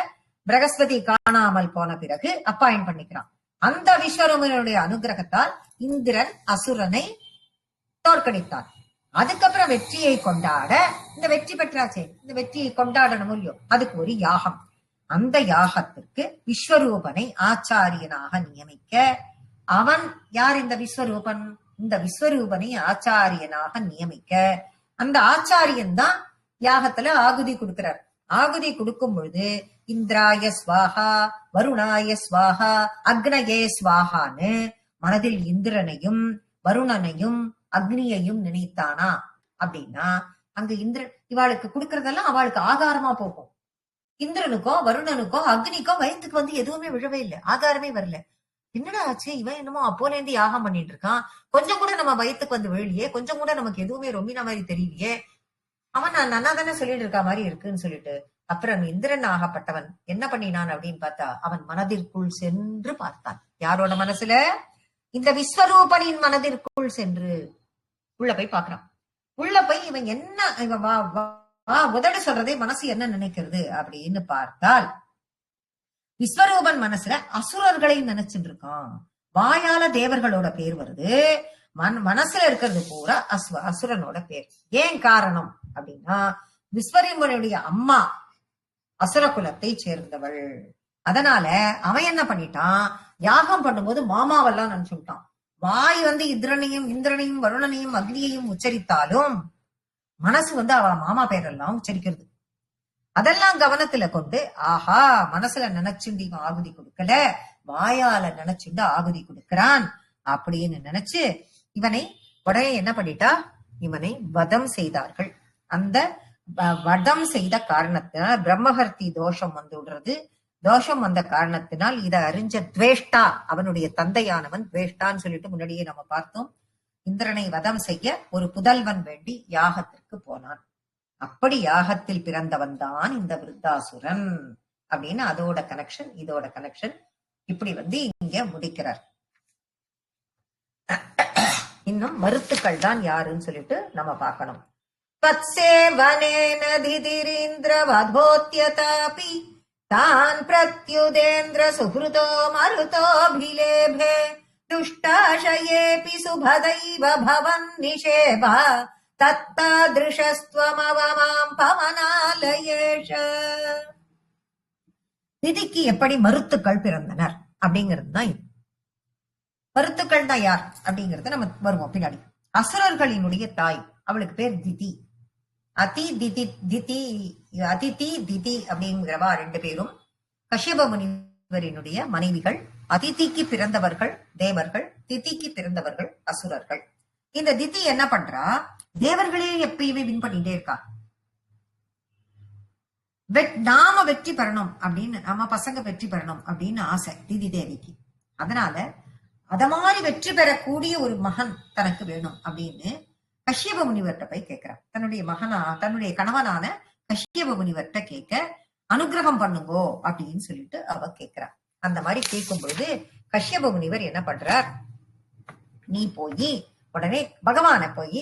S1: பிரகஸ்பதி காணாமல் போன பிறகு அப்பாயின் பண்ணிக்கிறான். அந்த விஸ்வரூபனுடைய அனுகிரகத்தால் இந்திரன் அசுரனை தோற்கடித்தான். அதுக்கப்புறம் வெற்றியை கொண்டாட, இந்த வெற்றி பெற்றாச்சே, இந்த வெற்றியை கொண்டாடணும் இல்லையோ, அதுக்கு ஒரு யாகம். அந்த யாகத்திற்கு விஸ்வரூபனை ஆச்சாரியனாக நியமிக்க, அவன் யார்? இந்த விஸ்வரூபன். இந்த விஸ்வரூபனை ஆச்சாரியனாக நியமிக்க அந்த ஆச்சாரியன் தான் யாகத்துல ஆகுதி கொடுக்கிறார். ஆகுதி கொடுக்கும் பொழுது இந்திராய ஸ்வாஹா, வருணாய ஸ்வாஹா, அக்னயே ஸ்வாஹான்னு மனதில் இந்திரனையும் வருணனையும் அக்னியையும் நினைத்தானா அப்படின்னா, அங்க இந்திரன் இவாளுக்கு கொடுக்கறதெல்லாம் அவளுக்கு ஆகாரமா போகும். இந்திரனுக்கோ வருணனுக்கோ அக்னிக்கோ வயிற்றுக்கு எதுவுமே விழவே இல்லை, ஆகாரமே வரல. என்னடா ஆச்சு, இவன் என்னமோ அப்போல இருந்து யாகம் பண்ணிட்டு இருக்கான், கொஞ்சம் கூட நம்ம வயிற்றுக்கு விழலையே, கொஞ்சம் கூட நமக்கு எதுவுமே ரொம்பின மாதிரி தெரியலையே, அவன் நான் நன்னா தானே சொல்லிட்டு இருக்கா மாதிரி இருக்குன்னு சொல்லிட்டு அப்புறம் இந்திரன் ஆகப்பட்டவன் என்ன பண்ணினான் அப்படின்னு பார்த்தா, அவன் மனதிற்குள் சென்று பார்த்தான். யாரோட மனசுல? இந்த விஸ்வரூபனின் மனதிற்குள் சென்று உள்ள போய் பாக்குறான். உள்ள போய் இவன் என்ன, இவன் உதடு சொல்றதே மனசு என்ன நினைக்கிறது அப்படின்னு பார்த்தால், விஸ்வரூபன் மனசுல அசுரர்களை நினைச்சுட்டு இருக்கான். வாயால தேவர்களோட பேர் வருது, மனசுல இருக்கிறது பூரா அசுரனோட பேர். ஏன் காரணம் அப்படின்னா, விஸ்வரூபனுடைய அம்மா அசுர குலத்தை சேர்ந்தவள். அதனால அவன் என்ன பண்ணிட்டான், யாகம் பண்ணும்போது மாமாவெல்லாம் நினைச்சுட்டான். வாய் இந்திரனையும் வருணனையும் அக்னியையும் உச்சரித்தாலும் மனசு அவ மாமா பேரெல்லாம் உச்சரிக்கிறது. அதெல்லாம் கவனத்துல கொண்டு, ஆஹா, மனசுல நினைச்சுண்டு இவன் ஆகுதி கொடுக்கல, வாயால நினைச்சுண்டு ஆகுதி கொடுக்கிறான் அப்படின்னு நினைச்சு இவனை உடனே என்ன பண்ணிட்டா, இவனை வதம் செய்தார்கள். அந்த வதம் செய்த காரணத்தினால் பிரம்மஹர்த்தி தோஷம் விடுறது. தோஷம் வந்த காரணத்தினால் இதை அறிஞ்ச துவேஷ்டா, அவனுடைய தந்தையானவன் துவேஷ்டான்னு சொல்லிட்டு முன்னாடியே நம்ம பார்த்தோம், இந்திரனை வதம் செய்ய ஒரு புதல்வன் வேண்டி யாகத்திற்கு போனான். அப்படி யாகத்தில் பிறந்தவன் தான் இந்த விருத்தாசுரன் அப்படின்னு அதோட கனெக்ஷன் இதோட கனெக்ஷன் இப்படி இங்க முடிக்கிறார். இன்னும் மருத்துக்கள் தான் யாருன்னு சொல்லிட்டு நம்ம பார்க்கணும். தத்சேவனேன திதிரீந்திர வதோத்யதாபி தான் பிரத்யுதேந்திர சுஹ்ருதோ மருதோபிலேபே துஷ்டாஷயேபி சுபதைவ பவன் நிஷேபா தத்தாத்ருஷஸ்த்வமவமாம் பவனாலயேஷ. திதிக்கு எப்படி மருத்துக்கள் பிறந்தனர் அப்படிங்கிறது தான் இது. மருத்துக்கள் தான் யார் அப்படிங்கறத நம்ம வருவோம் பின்னாடி. அசுரர்களினுடைய தாய், அவளுக்கு பேர் திதி. அதிதி திதி அப்படிங்கிறவா ரெண்டு பேரும் கஷ்யப முனிவரினுடைய மனைவிகள். அதிதிக்கு பிறந்தவர்கள் தேவர்கள், திதிக்கு பிறந்தவர்கள் அசுரர்கள். இந்த திதி என்ன பண்றா, தேவர்களே எப்பயுமே வின் பண்ணிட்டே இருக்கா. நாம வெற்றி பெறணும் அப்படின்னு, நம்ம பசங்க வெற்றி பெறணும் அப்படின்னு ஆசை திதி தேவிக்கு. அதனால அத மாதிரி வெற்றி பெறக்கூடிய ஒரு மகன் தனக்கு வேணும் அப்படின்னு கஷ்யப முனிவர்கிட்ட போய் கேட்கிறான். தன்னுடைய கணவனான கஷ்யப முனிவர்கிட்ட கேட்க, அனுகிரகம் பண்ணுங்கோ அப்படின்னு சொல்லிட்டு அவ கேட்கிறான். அந்த மாதிரி கேட்கும் பொழுது கஷ்யப முனிவர் என்ன பண்றார், நீ போய் உடனே பகவான போய்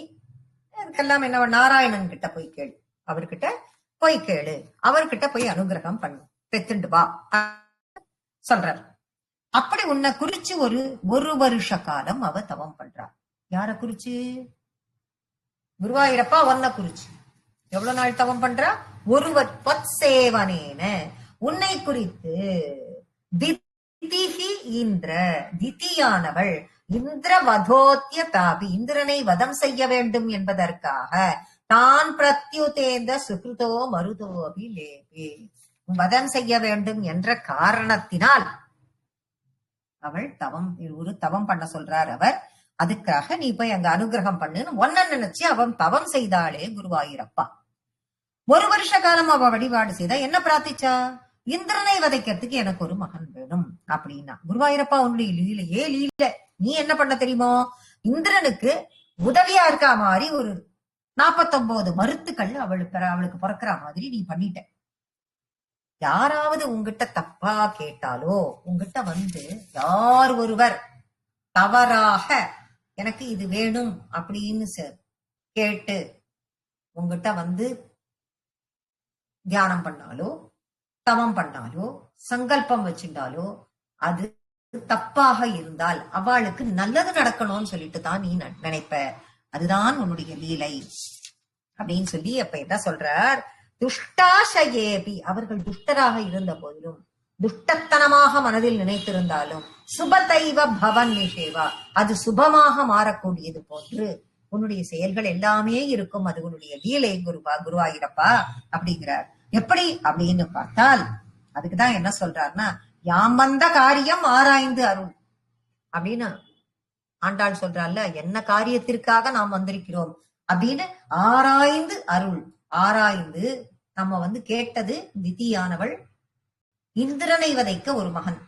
S1: இதுக்கெல்லாம் என்ன நாராயணன் கிட்ட போய் கேளு, அவர்கிட்ட போய் கேளு, அவர்கிட்ட போய் அனுகிரகம் பண்ணு, பெத்துண்டு வா சொல்றார். அப்படி உன்னை குறிச்சு ஒரு வருஷ காலம் அவ தவம் பண்றா. யார குறிச்சு? குருவாயூரப்பா உன்னை குறிச்சு எவ்வளவு நாள் தவம் பண்றா? சேவனேன உன்னை குறித்து. திதிஹி இந்திர, திதியானவள் இந்திர வதோத்ய தாபி, இந்திரனை வதம் செய்ய வேண்டும் என்பதற்காக தான் பிரத்யுதேந்த சுகிருதோ மருதோ அபிலேபே, வதம் செய்ய வேண்டும் என்ற காரணத்தினால் அவள் தவம் பண்ண சொல்றார் அவர். அதுக்காக நீ போய் அங்க அனுகிரகம் பண்ணுன்னு ஒன்ன நினைச்சு அவன் தவம் செய்தாளே குருவாயூரப்பா. ஒரு வருஷ காலம் அவ வழிபாடு செய்தா. என்ன பிரார்த்திச்சா? இந்திரனை வதைக்கிறதுக்கு எனக்கு ஒரு மகன் வேணும் அப்படின்னா. குருவாயூரப்பா உன்னுடைய லீலையே லீல. நீ என்ன பண்ண தெரியுமோ, இந்திரனுக்கு உதவியா இருக்கா மாதிரி ஒரு 49 மருத்துக்கள் அவளுக்கு பிறக்கிற மாதிரி நீ பண்ணிட்ட. யாராவது உங்ககிட்ட தப்பா கேட்டாலோ, உங்ககிட்ட யார் ஒருவர் தவறாக எனக்கு இது வேணும் அப்படின்னு கேட்டு உங்ககிட்ட தியானம் பண்ணாலோ, தவம் பண்ணாலோ, சங்கல்பம் வச்சிருந்தாலோ, அது தப்பாக இருந்தால் அவளுக்கு நல்லது நடக்கணும்னு சொல்லிட்டு தான் நீ நினைப்ப. அதுதான் உன்னுடைய லீலை அப்படின்னு சொல்லி அப்ப என்ன சொல்றார், துஷ்டாஷயேபி, அவர்கள் துஷ்டராக இருந்த போதிலும், துஷ்டத்தனமாக மனதில் நினைத்திருந்தாலும், சுபதைவ பவன் நிஷேவா, அது சுபமாக மாறக்கூடியது போன்று உன்னுடைய செயல்கள் எல்லாமே இருக்கும். அது உன்னுடைய லீலை குருவாயூரப்பா அப்படிங்கிறார். எப்படி அப்படின்னு பார்த்தால் அதுக்குதான் என்ன சொல்றாருன்னா, யாம் வந்த காரியம் ஆராய்ந்து அருள் அப்படின்னு ஆண்டாள் சொல்றாள்ல, என்ன காரியத்திற்காக நாம் வந்திருக்கிறோம் அப்படின்னு ஆராய்ந்து அருள். ஆராய்ந்து நம்ம கேட்டது திதியானவள் இந்திரனை வதைக்க ஒரு மகன்.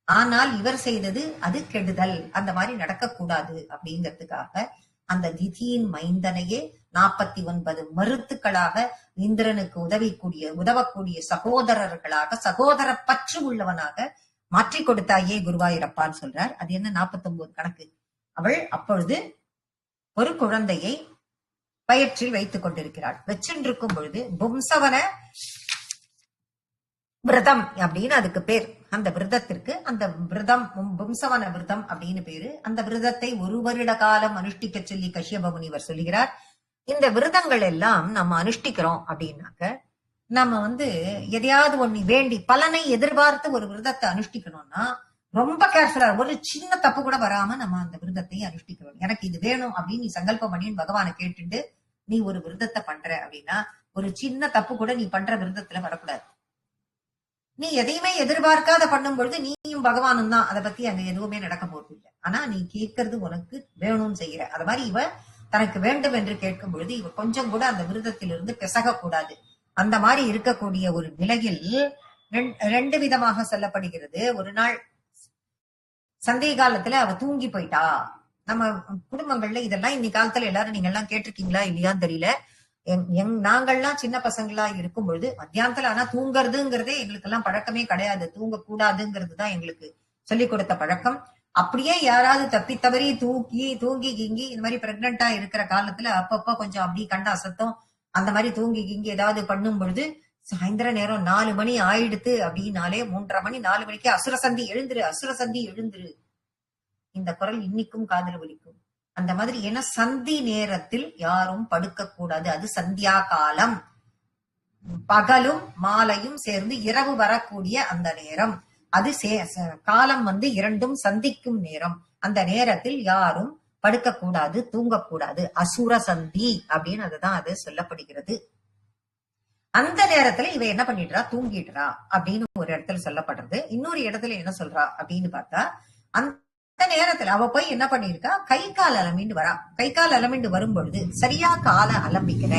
S1: ஆனால் இவர் செய்தது அது கெடுதல், அந்த மாதிரி நடக்கக்கூடாது அப்படிங்கிறதுக்காக அந்த திதியின் மைந்தனையே 49 மருத்துக்களாக இந்திரனுக்கு உதவக்கூடிய சகோதரர்களாக, சகோதர பற்று உள்ளவனாக மாற்றி கொடுத்தாயே குருவாயூரப்பான்னு சொல்றார். அது என்ன 49 கணக்கு. அவள் அப்பொழுது ஒரு குழந்தையை வயிற்றில் வைத்துக் கொண்டிருக்கிறாள். வச்சிருக்கும் பொழுது பும்சவன விரதம் அப்படின்னு அதுக்கு பேர். அந்த விரதத்திற்கு அந்த விரதம் பும்சவன விரதம் அப்படின்னு பேரு. அந்த விரதத்தை ஒரு வருட காலம் அனுஷ்டிக்க சொல்லி கஷ்யப முனிவர் சொல்லுகிறார். இந்த விரதங்கள் எல்லாம் நம்ம அனுஷ்டிக்கிறோம் அப்படின்னாக்க, நம்ம எதையாவது ஒண்ணு வேண்டி பலனை எதிர்பார்த்து ஒரு விரதத்தை அனுஷ்டிக்கணும்னா ரொம்ப கேர்ஃபுல்லா, ஒரு சின்ன தப்பு கூட வராம நம்ம அந்த விரதத்தை அனுஷ்டிக்கணும். எனக்கு இது வேணும் அப்படின்னு நீ சங்கல்பம் பண்ணி பகவானை கேட்டுட்டு நீ ஒரு விரதத்தை பண்ற அப்படின்னா, ஒரு சின்ன தப்பு கூட நீ பண்ற விரதத்துல வரக்கூடாது. நீ எதையுமே எதிர்பார்க்காத பண்ணும் பொழுது நீயும் பகவானும் தான், அதை பத்தி அங்க எதுவுமே நடக்க போறது இல்லை. ஆனா நீ கேட்கறது உனக்கு வேணும்னு செய்யற. அது மாதிரி இவ தனக்கு வேண்டும் என்று கேட்கும் பொழுது இவ கொஞ்சம் கூட அந்த விரதத்திலிருந்து பிசக கூடாது. அந்த மாதிரி இருக்கக்கூடிய ஒரு நிலையில் ரெண்டு விதமாக சொல்லப்படுகிறது. ஒரு நாள் சந்தை காலத்துல அவ தூங்கி போயிட்டா. நம்ம குடும்பங்கள்ல இதெல்லாம் இன்னைக்கு காலத்துல எல்லாரும் நீங்க எல்லாம் கேட்டிருக்கீங்களா இல்லையான்னு தெரியல. நாங்கள்லாம் சின்ன பசங்களா இருக்கும் பொழுது மத்தியானத்துல ஆனா தூங்குறதுங்கிறதே எங்களுக்கு எல்லாம் பழக்கமே கிடையாது. தூங்க கூடாதுங்கிறது தான் எங்களுக்கு சொல்லிக் கொடுத்த பழக்கம். அப்படியே யாராவது தப்பி தவறி தூங்கி கிங்கி இந்த மாதிரி பிரெக்னண்டா இருக்கிற காலத்துல அப்பப்ப கொஞ்சம் அப்படி கண்ட அசத்தம் அந்த மாதிரி தூங்கி கிங்கி ஏதாவது பண்ணும் பொழுது சாயந்தர நேரம் 4 மணி ஆயிடுத்து அப்படின்னாலே 3:30 மணி 4 மணிக்கு அசுரசந்தி எழுந்துரு. இந்த குரல் இன்னிக்கும் காதல ஒலிக்கும். அந்த மாதிரி ஏன்னா சந்தி நேரத்தில் யாரும் படுக்க கூடாது. அது சந்தியா காலம். பகலும் மாலையும் சேர்ந்து இரவு வரக்கூடிய அந்த நேரம். அது காலம் இரண்டும் சந்திக்கும் நேரம். அந்த நேரத்தில் யாரும் படுக்க கூடாது, தூங்கக்கூடாது. அசுர சந்தி அப்படின்னு அதுதான் அது சொல்லப்படுகிறது. அந்த நேரத்துல இவ என்ன பண்ணிடுறா, தூங்கிடுறா அப்படின்னு ஒரு இடத்துல சொல்லப்படுறது. இன்னொரு இடத்துல என்ன சொல்றா அப்படின்னு பார்த்தா, அந்த நேரத்துல அவ போய் என்ன பண்ணிருக்கா, கை கால் அலம்பிண்டு வரா. கை கால் அலம்பிண்டு வரும் பொழுது சரியா காலை அலம்பிக்கிற.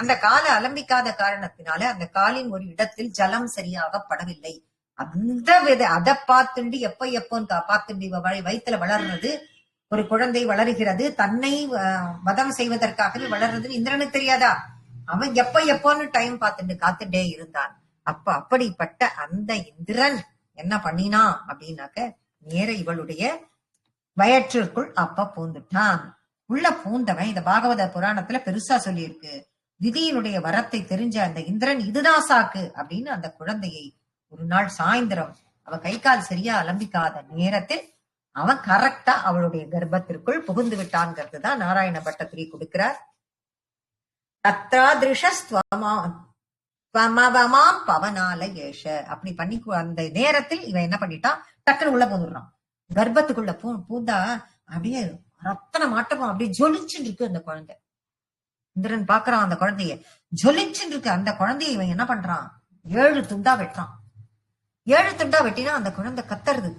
S1: அந்த காலை அலம்பிக்காத காரணத்தினால அந்த காலின் ஒரு இடத்தில் ஜலம் சரியாக படவில்லை. அந்த அதை பார்த்துண்டு எப்போன்னு பார்த்துண்டு வயிற்றுல வளர்றது, ஒரு குழந்தை வளர்கிறது, தன்னை வதம் செய்வதற்காகவே வளர்றதுன்னு இந்திரனுக்கு தெரியாதா? அவன் எப்போன்னு டைம் பார்த்துட்டு காத்துட்டே இருந்தான். அப்படிப்பட்ட அந்த இந்திரன் என்ன பண்ணினா அப்படின்னாக்க, நேர இவளுடைய வயிற்றிற்குள் பூந்துட்டான். உள்ள பூந்தவன் இந்த பாகவத புராணத்துல பெருசா சொல்லியிருக்கு. விதியினுடைய வரத்தை தெரிஞ்ச அந்த இந்திரன் இதுதான் சாக்கு அப்படின்னு அந்த குழந்தையை ஒரு நாள் சாயந்தரம் அவ கை கால் சரியா அலம்பிக்காத நேரத்தில் அவன் கரெக்டா அவளுடைய கர்ப்பத்திற்குள் புகுந்து விட்டான்ங்கிறது தான் நாராயண பட்டத்திரி கொடுக்கிறார். பவனால ஏஷ அப்படி பண்ணி அந்த நேரத்தில் இவன் என்ன பண்ணிட்டான், டக்குனு உள்ள பூந்துடுறான். கர்ப்பத்துக்குள்ள பூந்தா அப்படியே ரத்தன மாட்டமும் அப்படியே ஜொலிச்சுட்டு இருக்கு அந்த குழந்தை. இந்திரன் பாக்குறான் அந்த குழந்தைய ஜொலிச்சுட்டு இருக்கு. அந்த குழந்தைய இவன் என்ன பண்றான், 7 துண்டா வெட்டுறான். 7 துண்டா வெட்டினா அந்த குழந்தை கத்துறது.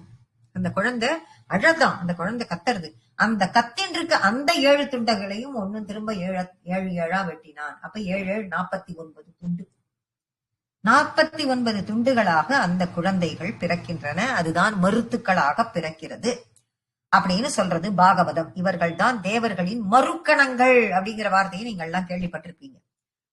S1: அந்த குழந்தை அழதான். அந்த குழந்தை கத்துறது. அந்த கத்தின் இருக்க அந்த 7 துண்டங்களையும் ஒன்னும் திரும்ப 7 வெட்டினான். அப்ப 7 49 துண்டு. 49 துண்டுகளாக அந்த குழந்தைகள் பிறக்கின்றன. அதுதான் மருத்துக்களாக பிறக்கிறது அப்படின்னு சொல்றது பாகவதம். இவர்கள் தான் தேவர்களின் மறுக்கணங்கள் அப்படிங்கிற வார்த்தையை நீங்கள் எல்லாம் கேள்விப்பட்டிருப்பீங்க.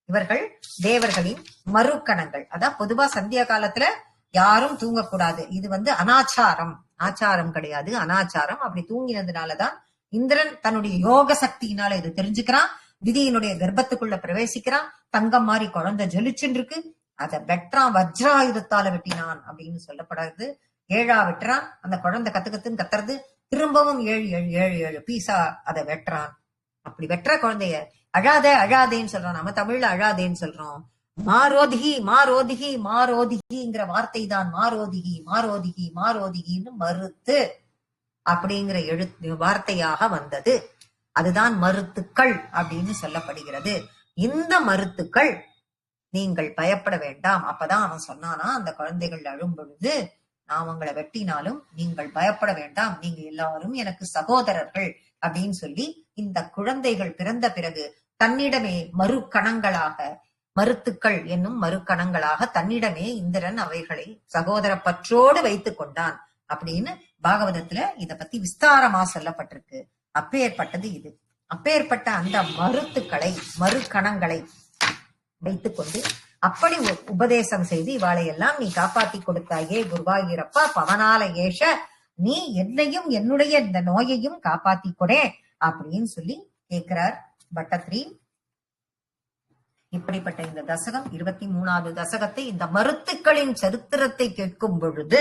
S1: இவர்கள் தேவர்களின் மறுக்கணங்கள். அதான் பொதுவா சந்தியா காலத்துல யாரும் தூங்கக்கூடாது. இது அனாச்சாரம். ஆச்சாரம் கிடையாது, அனாச்சாரம். அப்படி தூங்கினதுனாலதான் இந்திரன் தன்னுடைய யோக சக்தியினால இது தெரிஞ்சுக்கிறான். விதியினுடைய கர்ப்பத்துக்குள்ள பிரவேசிக்கிறான். தங்கம் மாதிரி குழந்தை ஜொலிச்சுன்னு இருக்கு. அதை வெட்டுறான், வஜ்ராயுதத்தால வெட்டினான் அப்படின்னு சொல்லப்படாது. 7 வெட்டுறான். அந்த குழந்தை கத்துன்னு கத்துறது. திரும்பவும் 7 பீஸா அதை வெட்டுறான். அப்படி வெட்டுற குழந்தைய அழாதேன்னு சொல்றான். நம்ம தமிழ்ல அழாதேன்னு சொல்றோம். மாரோதிகிங்கிற வார்த்தை தான் மாரோதிகின்னு மறுத்து அப்படிங்கிற வார்த்தையாக வந்தது. அதுதான் மருத்துக்கள் அப்படின்னு சொல்லப்படுகிறது. இந்த மருத்துக்கள் நீங்கள் பயப்பட வேண்டாம். அப்பதான் அவன் சொன்னானா, அந்த குழந்தைகள் அழும் பொழுது நான் உங்களை வெட்டினாலும் நீங்கள் பயப்பட வேண்டாம், நீங்க எல்லாரும் எனக்கு சகோதரர்கள் அப்படின்னு சொல்லி இந்த குழந்தைகள் பிறந்த பிறகு தன்னிடமே மருத்துக்கள் என்னும் மறுக்கணங்களாக தன்னிடமே இந்திரன் அவைகளை சகோதர பற்றோடு வைத்துக் கொண்டான் அப்படின்னு பாகவதத்துல இத பத்தி விஸ்தாரமா சொல்லப்பட்டிருக்கு. அப்பேற்பட்டது இது. அப்பேற்பட்ட அந்த மறுக்கணங்களை வைத்துக் கொண்டு அப்படி உபதேசம் செய்து இவாளை எல்லாம் நீ காப்பாத்தி கொடுத்தாயே குருவாயூரப்பா, பவனால ஏஷ, நீ என்னையும் என்னுடைய இந்த நோயையும் காப்பாத்தி கொடே அப்படின்னு சொல்லி கேட்கிறார் பட்டத்ரி. இப்படிப்பட்ட இந்த தசகம் 23வது தசகத்தை இந்த மருத்துக்களின் சரித்திரத்தை கேட்கும் பொழுது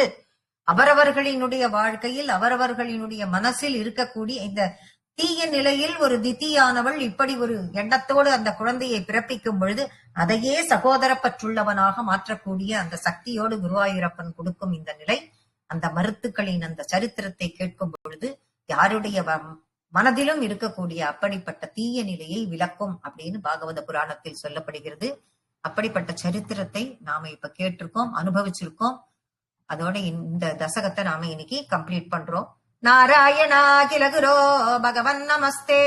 S1: அவரவர்களினுடைய வாழ்க்கையில் அவரவர்களினுடைய மனசில் இருக்கக்கூடிய இந்த தீய நிலையில் ஒரு திதியானவள் இப்படி ஒரு எண்ணத்தோடு அந்த குழந்தையை பிறப்பிக்கும் பொழுது அதையே சகோதர பற்றுள்ளவனாக மாற்றக்கூடிய அந்த சக்தியோடு குருவாயூரப்பன் கொடுக்கும் இந்த நிலை, அந்த மருத்துக்களின் அந்த சரித்திரத்தை கேட்கும் பொழுது யாருடைய மனதிலும் இருக்கக்கூடிய அப்படிப்பட்ட தீய நிலையை விளக்கும் அப்படின்னு பாகவத புராணத்தில் சொல்லப்படுகிறது. அப்படிப்பட்ட சரித்திரத்தை நாம இப்ப கேட்டிருக்கோம், அனுபவிச்சிருக்கோம். அதோட இந்த தசகத்தை நாம இன்னைக்கு கம்ப்ளீட் பண்றோம். நாராயணா கில குரோ பகவன் நமஸ்தே.